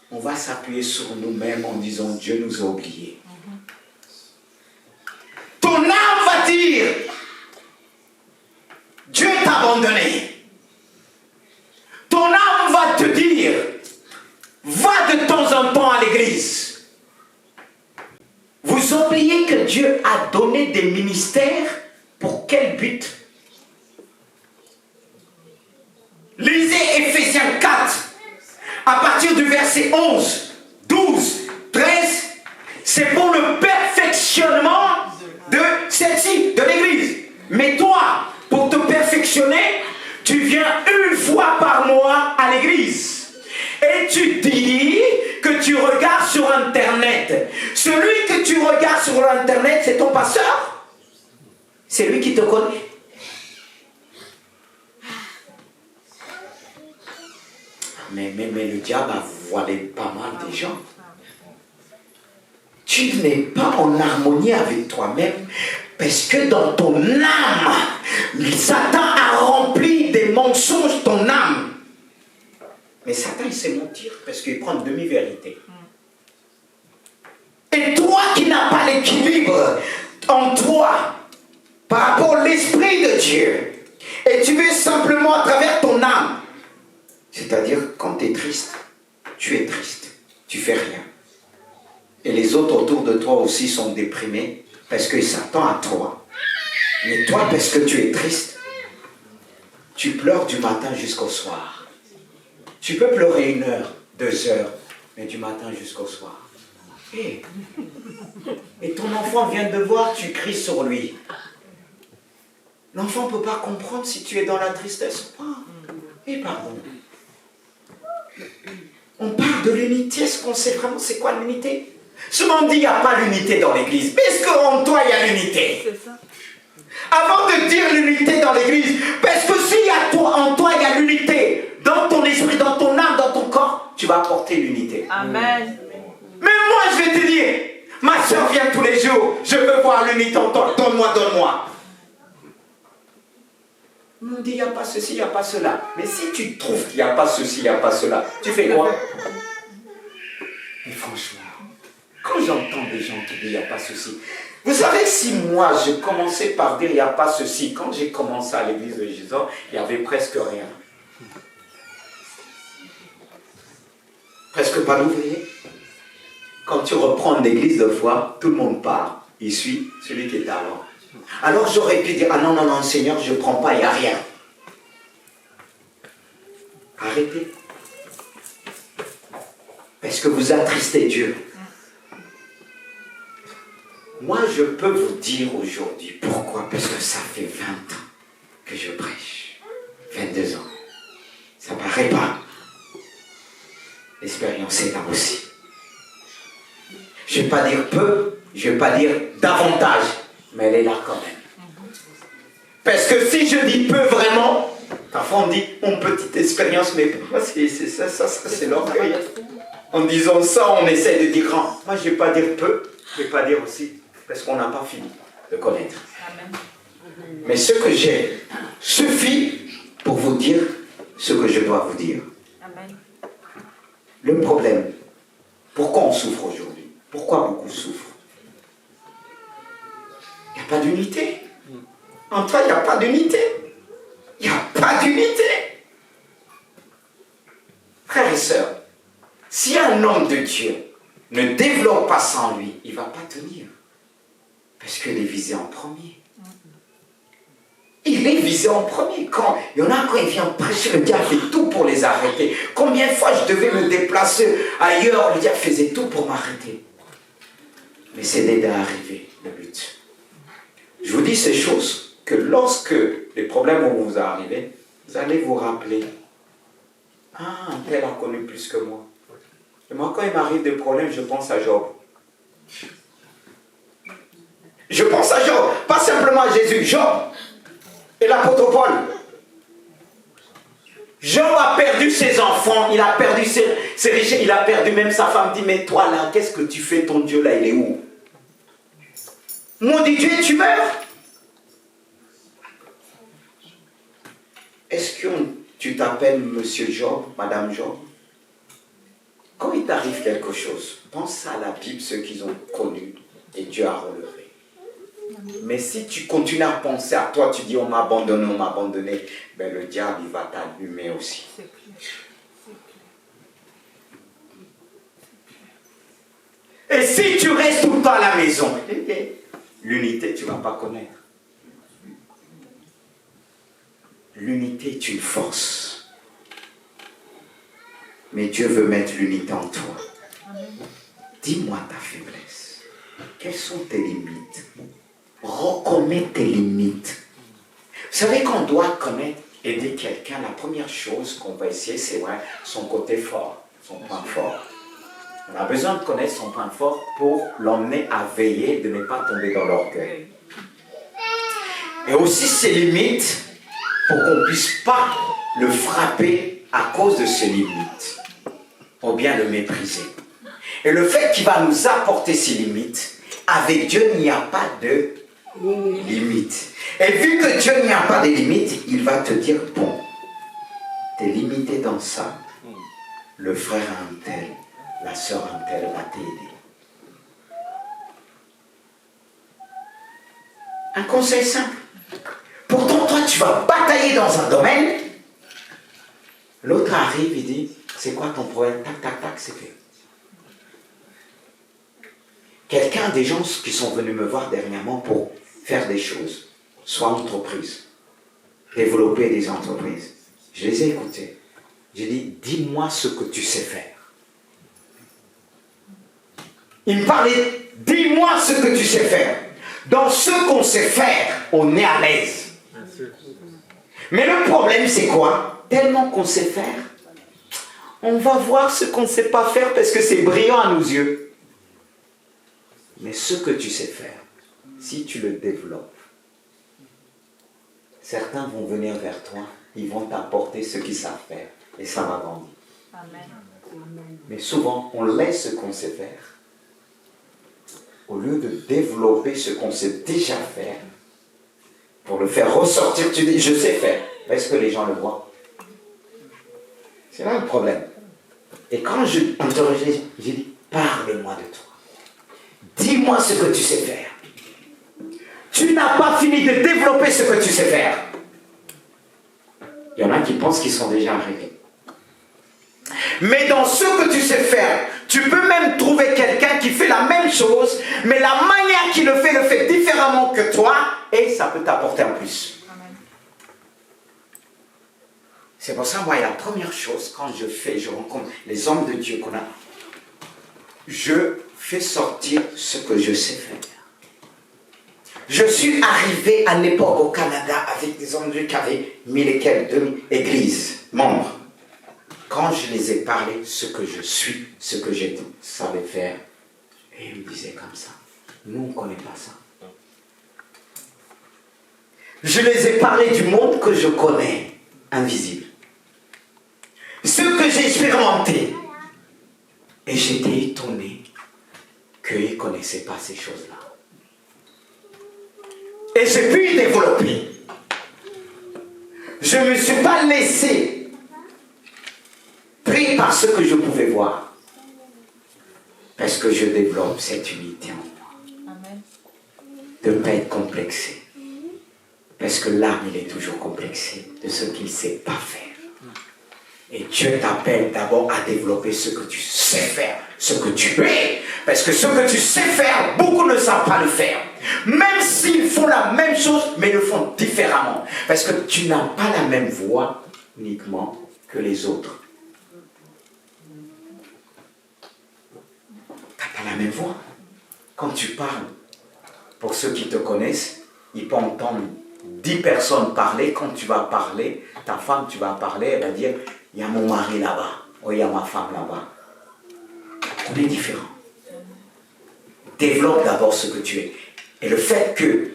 On va s'appuyer sur nous-mêmes en disant Dieu nous a oubliés. Ton âme va dire Dieu t'a abandonné. Ton âme va te dire va de temps en temps à l'église. Vous oubliez que Dieu a donné des ministères pour quel but? Lisez Ephésiens 4, à partir du verset 11, 12, 13, c'est pour le perfectionnement de celle-ci, de l'église. Mais toi, pour te perfectionner, tu viens une fois par mois à l'église. Et tu dis que tu regardes sur Internet. Celui que tu regardes sur Internet, c'est ton pasteur. C'est lui qui te connaît. Mais le diable a voilé pas mal des gens. Tu n'es pas en harmonie avec toi-même parce que dans ton âme, Satan a rempli des mensonges ton âme. Mais Satan, il sait mentir parce qu'il prend une demi-vérité. Et toi qui n'as pas l'équilibre en toi par rapport à l'Esprit de Dieu, et tu veux simplement à travers ton âme, c'est-à-dire quand tu es triste, tu fais rien. Et les autres autour de toi aussi sont déprimés parce qu'ils s'attendent à toi. Mais toi, parce que tu es triste, tu pleures du matin jusqu'au soir. Tu peux pleurer 1 heure, 2 heures, mais du matin jusqu'au soir. Et ton enfant vient de voir, tu cries sur lui. L'enfant ne peut pas comprendre si tu es dans la tristesse ou pas. Et pardon. On parle de l'unité, est-ce qu'on sait vraiment c'est quoi l'unité? Souvent on dit qu'il n'y a pas l'unité dans l'église. Mais est-ce qu'en toi il y a l'unité? C'est ça. Avant de dire l'unité dans l'église, parce que s'il y a en toi il y a l'unité, dans ton esprit, dans ton âme, dans ton corps, tu vas apporter l'unité.
Amen.
Mais moi je vais te dire, ma soeur vient tous les jours, je veux voir l'unité en toi, donne-moi. On dit il n'y a pas ceci, il n'y a pas cela. Mais si tu trouves qu'il n'y a pas ceci, il n'y a pas cela, tu fais quoi? Et franchement, quand j'entends des gens qui disent il n'y a pas ceci, vous savez, si moi je commençais par dire il n'y a pas ceci, quand j'ai commencé à l'église de Jésus, il n'y avait presque rien. Presque pas d'ouvriers. Quand tu reprends l'église de foi, tout le monde part. Il suit celui qui est avant. Alors j'aurais pu dire, ah non, Seigneur, je ne prends pas, il n'y a rien. Arrêtez. Parce que vous attristez Dieu. Moi, je peux vous dire aujourd'hui pourquoi. Parce que ça fait 20 ans que je prêche. 22 ans. Ça ne paraît pas. c'est là aussi. Je ne vais pas dire peu, je ne vais pas dire davantage, mais elle est là quand même. Parce que si je dis peu vraiment, parfois on dit une petite expérience, mais pour moi c'est l'orgueil. En disant ça, on essaie de dire grand. Moi je ne vais pas dire peu, je ne vais pas dire aussi, parce qu'on n'a pas fini de connaître. Mais ce que j'ai suffit pour vous dire ce que je dois vous dire. Le problème, pourquoi on souffre aujourd'hui? Pourquoi beaucoup souffrent? Il n'y a pas d'unité. En toi, il n'y a pas d'unité. Il n'y a pas d'unité. Frères et sœurs, si un homme de Dieu ne développe pas ça en lui, il ne va pas tenir. Parce qu'il est visé en premier. Il est visé en premier. Quand il y en a quand il vient prêcher, le diable fait tout pour les arrêter. Combien de fois je devais me déplacer ailleurs, le diable faisait tout pour m'arrêter. Mais c'est d'aider à arriver, le but. Je vous dis ces choses que lorsque les problèmes vont vous arriver, vous allez vous rappeler. Ah, un tel a connu plus que moi. Et moi, quand il m'arrive des problèmes, je pense à Job. Je pense à Job, pas simplement à Jésus, Job. Et l'apôtre Paul. Job a perdu ses enfants, il a perdu ses richesses, il a perdu même sa femme. Dit, mais toi là, qu'est-ce que tu fais? Ton Dieu là, il est où? Maudit Dieu, tu meurs. Est-ce que tu t'appelles Monsieur Job, Madame Job? Quand il t'arrive quelque chose, pense à la Bible, ceux qu'ils ont connu, et Dieu a relevé. Mais si tu continues à penser à toi, tu dis on m'a abandonné, ben le diable il va t'allumer aussi. Et si tu restes tout le temps à la maison, l'unité tu ne vas pas connaître. L'unité est une force. Mais Dieu veut mettre l'unité en toi. Dis-moi ta faiblesse. Quelles sont tes limites? Reconnais tes limites. Vous savez qu'on doit connaître, aider quelqu'un, la première chose qu'on va essayer, c'est son côté fort, son point fort. On a besoin de connaître son point fort pour l'emmener à veiller, de ne pas tomber dans l'orgueil. Et aussi ses limites, pour qu'on ne puisse pas le frapper à cause de ses limites, ou bien le mépriser. Et le fait qu'il va nous apporter ses limites, avec Dieu, il n'y a pas de limites. Et vu que Dieu n'y a pas de limites, il va te dire, bon, t'es limité dans ça. Le frère un tel, la sœur un tel va t'aider. Un conseil simple. Pourtant, toi, tu vas batailler dans un domaine. L'autre arrive, il dit, c'est quoi ton problème? Tac, tac, tac, c'est fait. Quelqu'un, des gens qui sont venus me voir dernièrement pour faire des choses, soit entreprise, développer des entreprises. Je les ai écoutés. J'ai dit, dis-moi ce que tu sais faire. Il me parlait, dis-moi ce que tu sais faire. Dans ce qu'on sait faire, on est à l'aise. Mais le problème, c'est quoi? Tellement qu'on sait faire, on va voir ce qu'on ne sait pas faire parce que c'est brillant à nos yeux. Mais ce que tu sais faire, si tu le développes, certains vont venir vers toi, ils vont t'apporter ce qu'ils savent faire et ça va grandir. Amen. Mais souvent, on laisse ce qu'on sait faire au lieu de développer ce qu'on sait déjà faire pour le faire ressortir. Tu dis, je sais faire. Est-ce que les gens le voient? C'est là le problème. Et quand je interrogeais, j'ai dit, parle-moi de toi. Dis-moi ce que tu sais faire. Tu n'as pas fini de développer ce que tu sais faire. Il y en a qui pensent qu'ils sont déjà arrivés. Mais dans ce que tu sais faire, tu peux même trouver quelqu'un qui fait la même chose, mais la manière qu'il le fait différemment que toi, et ça peut t'apporter un plus. Amen. C'est pour ça, moi, la première chose, quand je rencontre les hommes de Dieu qu'on a, je fais sortir ce que je sais faire. Je suis arrivé à l'époque au Canada avec des hommes de Dieu qui avaient 1000 et quelques églises, membres. quand je les ai parlé, ce que je suis, ce que je savais faire, et ils me disaient comme ça. Nous, on ne connaît pas ça. Je les ai parlé du monde que je connais, invisible. Ce que j'ai expérimenté. Et j'étais étonné qu'ils ne connaissaient pas ces choses-là. Et j'ai pu y développer. Je ne me suis pas laissé pris par ce que je pouvais voir. Parce que je développe cette unité en moi.
Amen.
De ne pas être complexé. Parce que l'âme, il est toujours complexé de ce qu'il ne sait pas faire. Et Dieu t'appelle d'abord à développer ce que tu sais faire, ce que tu es. Parce que ce que tu sais faire, beaucoup ne savent pas le faire. Même s'ils font la même chose, mais le font différemment. Parce que tu n'as pas la même voix uniquement que les autres. Tu n'as pas la même voix. Quand tu parles, pour ceux qui te connaissent, ils peuvent entendre 10 personnes parler. Quand tu vas parler, ta femme, tu vas parler, elle va dire, il y a mon mari là-bas, ou il y a ma femme là-bas. On est différents. Développe d'abord ce que tu es. Et le fait que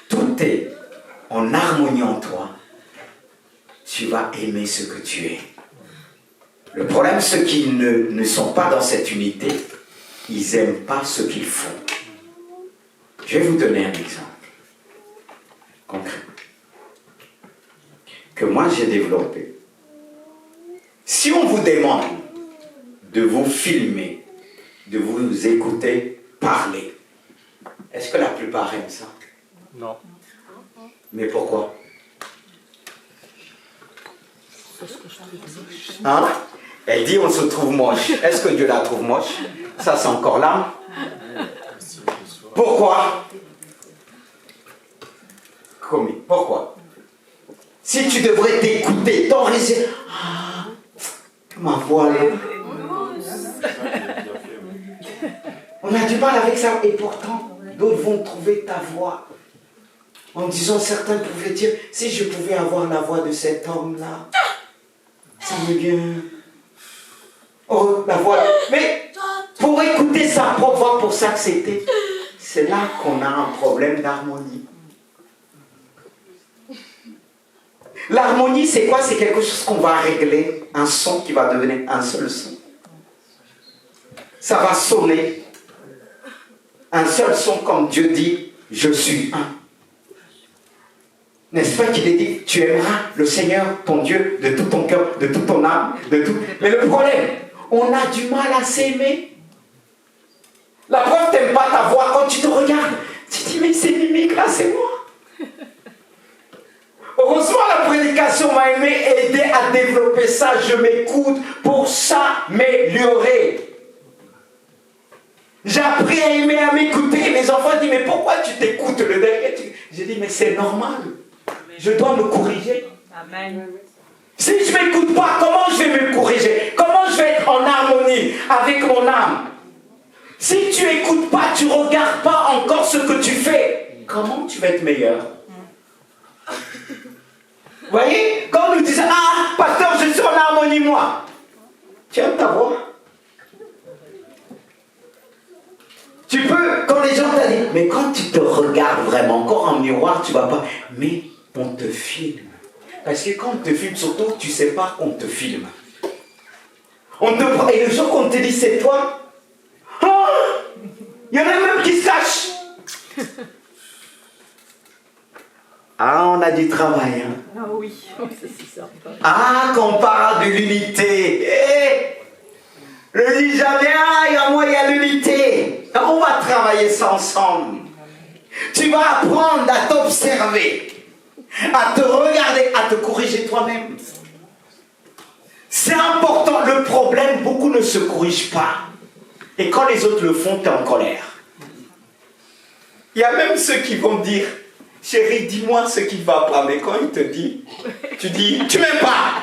tout est en harmonie en toi, tu vas aimer ce que tu es. Le problème, ceux qui ne sont pas dans cette unité, ils n'aiment pas ce qu'ils font. Je vais vous donner un exemple concret que moi j'ai développé. Si on vous demande de vous filmer, de vous écouter parler, est-ce que la plupart aiment ça?
Non.
Mais pourquoi? Hein? Elle dit on se trouve moche. Est-ce que Dieu la trouve moche? Ça c'est encore l'âme. Pourquoi? Comment? Pourquoi? Si tu devrais t'écouter, t'enregistrer. Ah, ma voix là. On a du mal avec ça. Et pourtant, d'autres vont trouver ta voix. En disant, certains pouvaient dire, si je pouvais avoir la voix de cet homme-là, ça me vient. Oh, la voix. Mais pour écouter sa propre voix, pour s'accepter, c'est là qu'on a un problème d'harmonie. L'harmonie, c'est quoi? C'est quelque chose qu'on va régler, un son qui va devenir un seul son. Ça va sonner. Un seul son comme Dieu dit, je suis un. N'est-ce pas qu'il est dit, tu aimeras le Seigneur, ton Dieu, de tout ton cœur, de toute ton âme, de tout. Mais le problème, on a du mal à s'aimer. La preuve, t'aimes pas ta voix. Quand tu te regardes, tu te dis, mais ces mimiques-là, c'est moi. Heureusement, la prédication m'a aidé à développer ça. Je m'écoute pour s'améliorer. J'ai appris à aimer, à m'écouter. Les enfants disent, mais pourquoi tu t'écoutes le dernier? J'ai dit, mais c'est normal. Je dois me corriger.
Amen.
Si je ne m'écoute pas, comment je vais me corriger? Comment je vais être en harmonie avec mon âme? Si tu n'écoutes pas, tu ne regardes pas encore ce que tu fais, comment tu vas être meilleur? Vous voyez? Quand on nous disait, ah, pasteur, je suis en harmonie, moi. Tu aimes ta voix? Tu peux, quand les gens t'ont dit, mais quand tu te regardes vraiment, encore en miroir, tu ne vas pas. Mais on te filme. Parce que quand on te filme, surtout, tu ne sais pas qu'on te filme. On te prend, et le jour qu'on te dit, c'est toi, oh, il y en a même qui se cachent. Ah, on a du travail. Hein.
Ah oui, c'est sympa.
Ah, qu'on parle de l'unité. Le dit jamais, ah, il y a moi, il y a l'unité. On va travailler ça ensemble. Tu vas apprendre à t'observer, à te regarder, à te corriger toi-même. C'est important. Le problème, beaucoup ne se corrigent pas. Et quand les autres le font, tu es en colère. Il y a même ceux qui vont dire, chérie, dis-moi ce qui ne va pas. Mais quand il te dit, tu dis, tu m'aimes pas.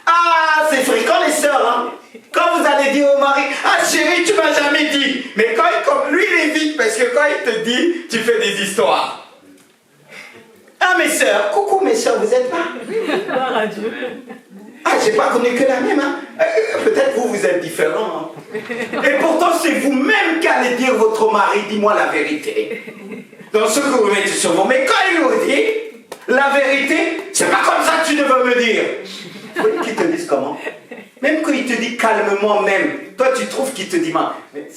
Ah, c'est fréquent les sœurs, hein. Quand vous allez dire au mari, ah chérie, tu m'as jamais dit. Mais quand comme lui, il évite, parce que quand il te dit, tu fais des histoires. Ah mes sœurs, coucou mes sœurs, vous êtes là?
Gloire à Dieu.
Ah, j'ai pas connu que la même. Hein. Peut-être vous êtes différents. Hein. Et pourtant, c'est vous-même qui allez dire votre mari, dis-moi la vérité. Dans ce que vous mettez sur vous. Mais quand il vous dit la vérité, c'est pas comme ça que tu devais me dire. Oui, qu'ils te disent comment? Même quand il te dit calmement, même, toi tu trouves qu'il te dit mal. Mais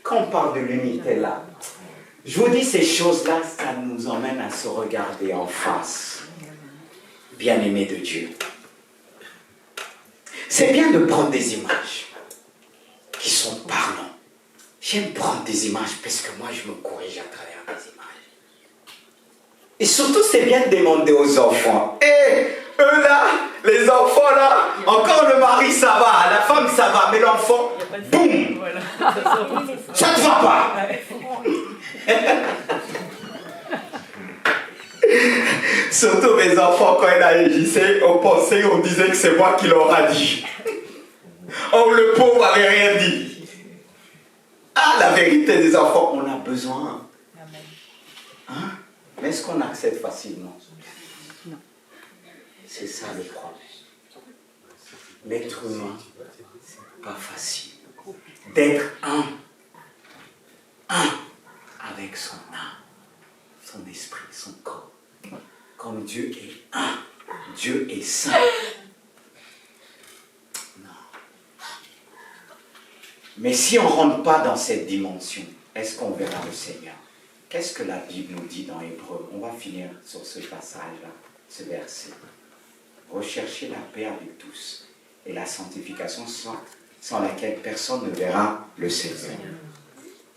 quand on parle de l'unité là, je vous dis ces choses-là, ça nous emmène à se regarder en face. Bien-aimés de Dieu. C'est bien de prendre des images qui sont parlantes. J'aime prendre des images parce que moi je me corrige à travers des images. Et surtout c'est bien de demander aux enfants. Eux là, les enfants là, encore le mari ça va, la femme ça va, mais l'enfant, boum, ça ne te va pas. Surtout mes enfants, quand ils agissaient, on disait que c'est moi qui leur a dit. Oh, le pauvre avait rien dit. Ah, la vérité des enfants, on a besoin. Hein? Mais est-ce qu'on accepte facilement? Non. C'est ça le problème. L'être humain, c'est pas facile. D'être un avec son âme, son esprit, son corps. Comme Dieu est un, Dieu est saint. Non. Mais si on ne rentre pas dans cette dimension, est-ce qu'on verra le Seigneur? Qu'est-ce que la Bible nous dit dans Hébreu? On va finir sur ce passage-là, ce verset. Recherchez la paix avec tous et la sanctification sans laquelle personne ne verra le Seigneur.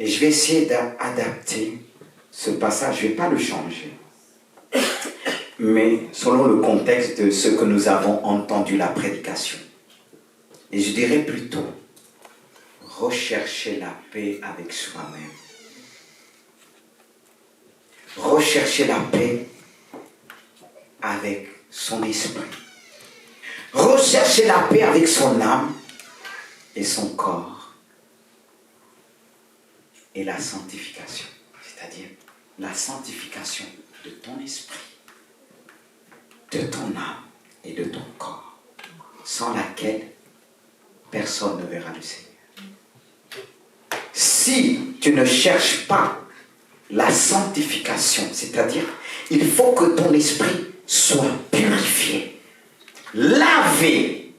Et je vais essayer d'adapter ce passage, je ne vais pas le changer. Mais selon le contexte de ce que nous avons entendu la prédication. Et je dirais plutôt, rechercher la paix avec soi-même. Rechercher la paix avec son esprit. Rechercher la paix avec son âme et son corps. Et la sanctification, c'est-à-dire la sanctification de ton esprit, de ton âme et de ton corps, sans laquelle personne ne verra le Seigneur. Si tu ne cherches pas la sanctification, c'est-à-dire il faut que ton esprit soit purifié, lavé,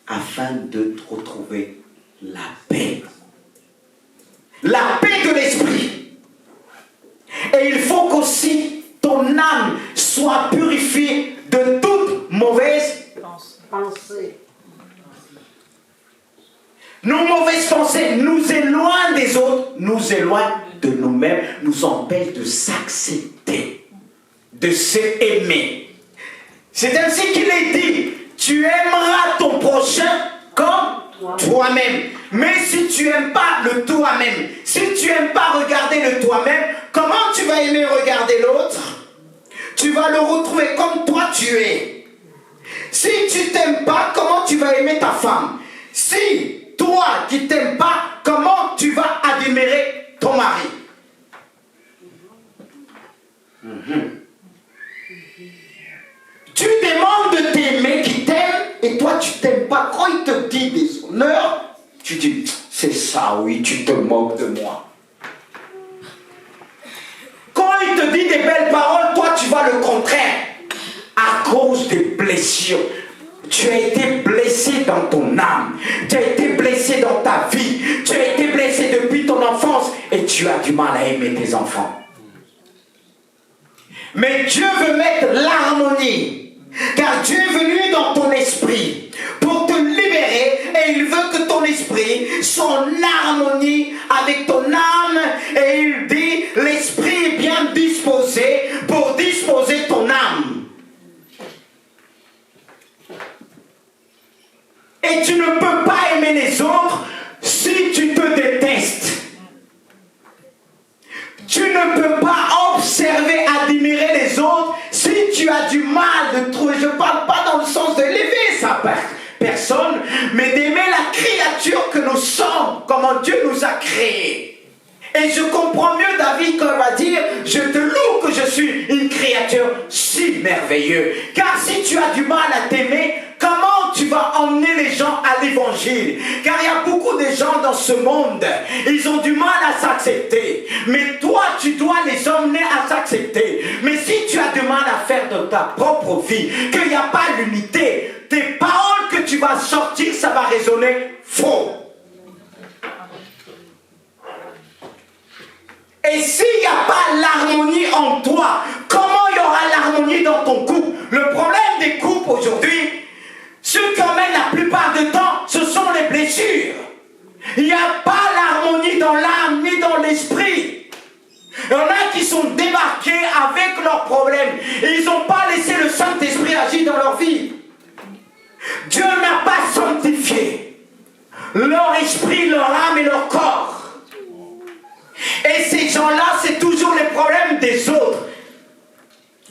afin de retrouver la paix. La paix de l'esprit. Et il faut qu'aussi ton âme soit purifiée de toute mauvaise pensée. Nos mauvaises pensées nous éloignent des autres, nous éloignent de nous-mêmes, nous empêchent de s'accepter, de s'aimer. C'est ainsi qu'il est dit, tu aimeras ton prochain comme toi-même. Mais si tu n'aimes pas le toi-même, si tu n'aimes pas regarder le toi-même, comment tu vas aimer regarder l'autre? Tu vas le retrouver comme toi tu es. Si tu t'aimes pas, comment tu vas aimer ta femme? Si toi qui t'aimes pas, comment tu vas admirer ton mari? Tu demandes de t'aimer qui t'aime et toi tu t'aimes pas. Quand il te dit des honneurs, tu dis, c'est ça, oui, tu te moques de moi. Quand il te dit des belles paroles, toi tu vois le contraire. À cause des blessures. Tu as été blessé dans ton âme. Tu as été blessé dans ta vie. Tu as été blessé depuis ton enfance. Et tu as du mal à aimer tes enfants. Mais Dieu veut mettre l'harmonie. Car Dieu est venu dans ton esprit pour te libérer. Et il veut que ton esprit soit en harmonie avec ton âme. Et il dit, l'esprit est bien disposé pour disposer ton âme. Et tu ne peux pas aimer les autres si tu te détestes. Tu ne peux pas observer, admirer les autres si tu as du mal de trouver. Je ne parle pas dans le sens de lever sa personne, mais d'aimer la créature que nous sommes, comment Dieu nous a créés. Et je comprends mieux David quand il va dire, je te loue que je suis une créature si merveilleuse. Car si tu as du mal à t'aimer, comment comment tu vas emmener les gens à l'évangile. Car il y a beaucoup de gens dans ce monde, ils ont du mal à s'accepter. Mais toi, tu dois les emmener à s'accepter. Mais si tu as du mal à faire de ta propre vie, qu'il n'y a pas l'unité, tes paroles que tu vas sortir, ça va résonner faux. Et s'il n'y a pas l'harmonie en toi, comment il y aura l'harmonie dans ton couple? Le problème des couples aujourd'hui, ceux qui emmènent la plupart du temps, ce sont les blessures. Il n'y a pas l'harmonie dans l'âme ni dans l'esprit. Il y en a qui sont débarqués avec leurs problèmes. Et ils n'ont pas laissé le Saint-Esprit agir dans leur vie. Dieu n'a pas sanctifié leur esprit, leur âme et leur corps. Et ces gens-là, c'est toujours les problèmes des autres.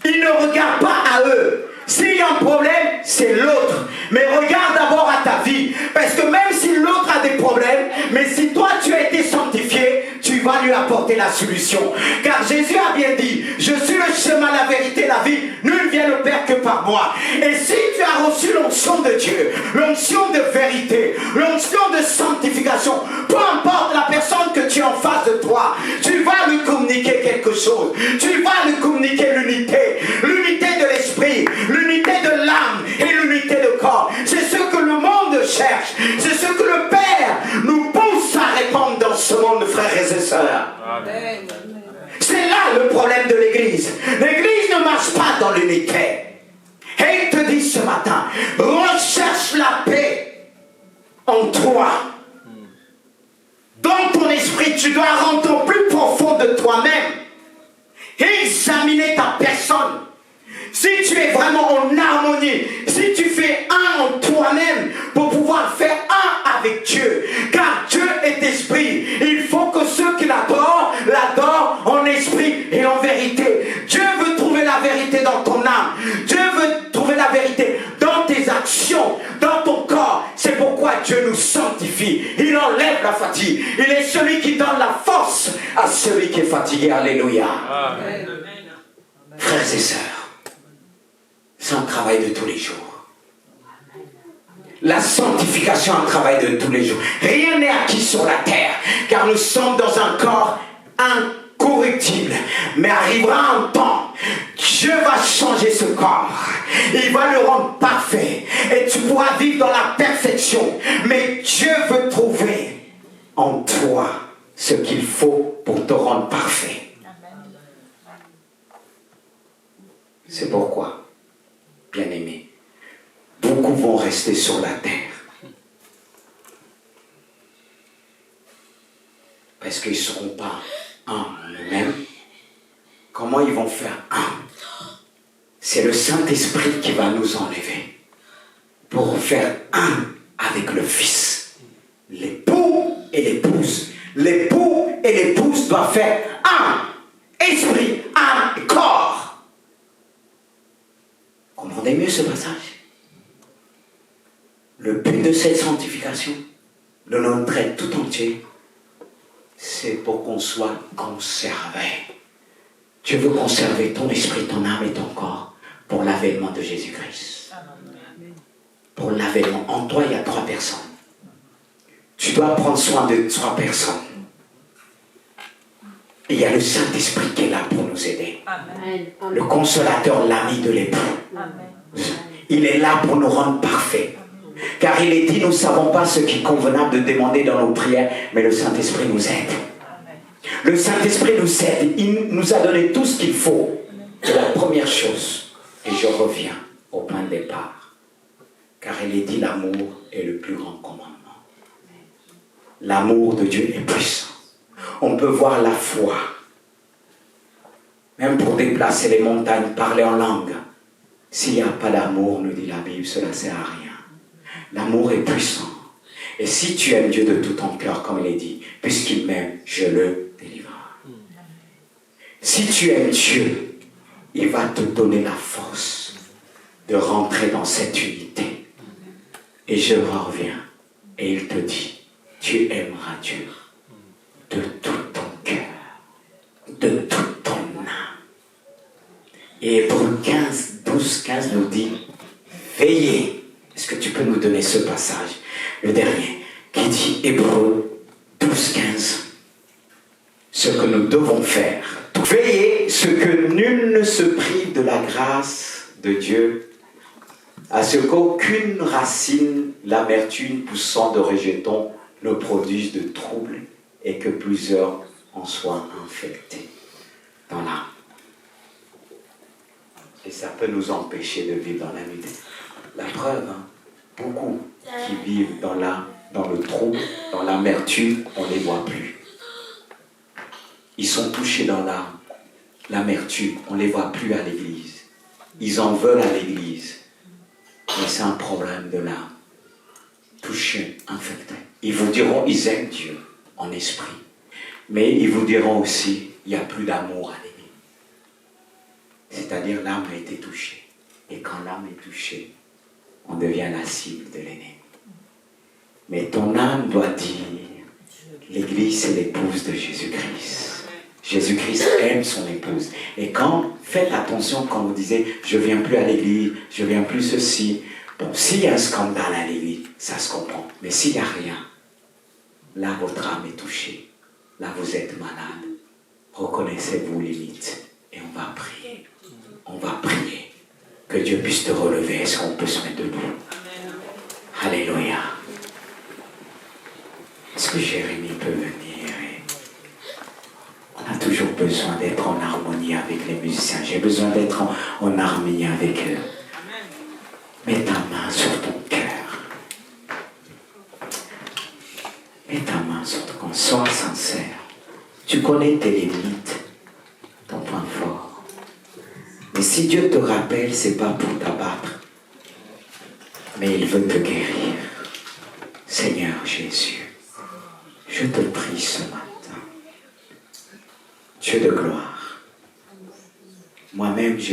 Ils ne regardent pas à eux. S'il y a un problème, c'est l'autre. Mais regarde d'abord à ta vie. Parce que même si l'autre a des problèmes, mais si toi tu as été sanctifié, tu vas lui apporter la solution. Car Jésus a bien dit, je suis le chemin, la vérité, la vie. Nul vient au Père que par moi. Et si tu as reçu l'onction de Dieu, l'onction de vérité, l'onction de sanctification, peu importe la personne que tu as en face de toi, tu vas lui communiquer quelque chose. Tu vas lui communiquer l'unité. L'unité de l'esprit, l'unité de l'âme et l'unité de corps. C'est ce que le monde cherche. C'est ce que le Père nous pousse à répandre dans ce monde, frères et sœurs. Amen. C'est là le problème de l'Église. L'Église ne marche pas dans l'unité. Et il te dit ce matin, recherche la paix en toi. Dans ton esprit, tu dois rentrer au plus profond de toi-même. Examiner ta personne. Si tu es vraiment en harmonie, si tu fais un en toi-même pour pouvoir faire un avec Dieu, car Dieu est esprit, il faut que ceux qui l'adorent en esprit et en vérité. Dieu veut trouver la vérité dans ton âme, Dieu veut trouver la vérité dans tes actions, dans ton corps. C'est pourquoi Dieu nous sanctifie, il enlève la fatigue, il est celui qui donne la force à celui qui est fatigué. Alléluia. Amen. Frères et sœurs, c'est un travail de tous les jours. La sanctification est un travail de tous les jours. Rien n'est acquis sur la terre, car nous sommes dans un corps incorruptible. Mais arrivera un temps, Dieu va changer ce corps. Il va le rendre parfait. Et tu pourras vivre dans la perfection. Mais Dieu veut trouver en toi ce qu'il faut pour te rendre parfait. C'est pourquoi, bien-aimés, beaucoup vont rester sur la terre. Parce qu'ils ne seront pas un en eux-mêmes. Comment ils vont faire un? C'est le Saint-Esprit qui va nous enlever pour faire un avec le Fils. L'époux et l'épouse. L'époux et l'épouse doivent faire un. Esprit, âme et corps. Comprenez mieux ce passage? Le but de cette sanctification, de notre être tout entier, c'est pour qu'on soit conservé. Dieu veut conserver ton esprit, ton âme et ton corps pour l'avènement de Jésus-Christ. Pour l'avènement. En toi, il y a 3 personnes. Tu dois prendre soin de 3 personnes. Et il y a le Saint-Esprit qui est là pour nous aider. Amen. Le consolateur, l'ami de l'époux. Il est là pour nous rendre parfaits. Car il est dit, nous ne savons pas ce qui est convenable de demander dans nos prières, mais le Saint-Esprit nous aide. Le Saint-Esprit nous aide. Il nous a donné tout ce qu'il faut. Et la première chose, et je reviens au point de départ, car il est dit, l'amour est le plus grand commandement. L'amour de Dieu est puissant. On peut voir la foi, même pour déplacer les montagnes, parler en langue. S'il n'y a pas d'amour, nous dit la Bible, cela ne sert à rien. L'amour est puissant. Et si tu aimes Dieu de tout ton cœur, comme il est dit, puisqu'il m'aime, je le délivrerai. Si tu aimes Dieu, il va te donner la force de rentrer dans cette unité. Et je reviens, et il te dit, tu aimeras Dieu de tout ton cœur, de toute ton âme. Et Hébreux 12, 15 nous dit, veillez. Est-ce que tu peux nous Hébreux 12-15. Ce que nous devons faire. Veillez ce que nul ne se prive de la grâce de Dieu, à ce qu'aucune racine, l'amertume poussant de rejetons, ne produise de troubles et que plusieurs en soient infectés dans l'âme. Et ça peut nous empêcher de vivre dans la nudité. La preuve, beaucoup qui vivent dans le trouble, dans l'amertume, on ne les voit plus. Ils sont touchés dans l'âme, l'amertume, on ne les voit plus à l'église. Ils en veulent à l'église. Mais c'est un problème de l'âme. Touchés, infectés. Ils vous diront, ils aiment Dieu en esprit. Mais ils vous diront aussi, il n'y a plus d'amour à l'église. C'est-à-dire l'âme a été touchée. Et quand l'âme est touchée, on devient la cible de l'ennemi. Mais ton âme doit dire, l'église c'est l'épouse de Jésus-Christ. Jésus-Christ aime son épouse. Et faites attention quand vous disiez, je ne viens plus à l'église, je ne viens plus ceci. Bon, s'il y a un scandale à l'église, ça se comprend. Mais s'il n'y a rien, là votre âme est touchée. Là vous êtes malade. Reconnaissez vos limites. Et on va prier. On va prier. Que Dieu puisse te relever. Est-ce qu'on peut se mettre debout? Alléluia. Est-ce que Jérémie peut venir? On a toujours besoin d'être en harmonie avec les musiciens. J'ai besoin d'être en harmonie avec eux. Mets ta main sur ton cœur. Mets ta main sur ton cœur. Sois sincère. Tu connais tes limites, ton point fort. Mais si Dieu te rappelle, ce n'est pas pour t'abattre, mais il veut te guérir. Seigneur Jésus, je te prie ce matin. Dieu de gloire, moi-même, je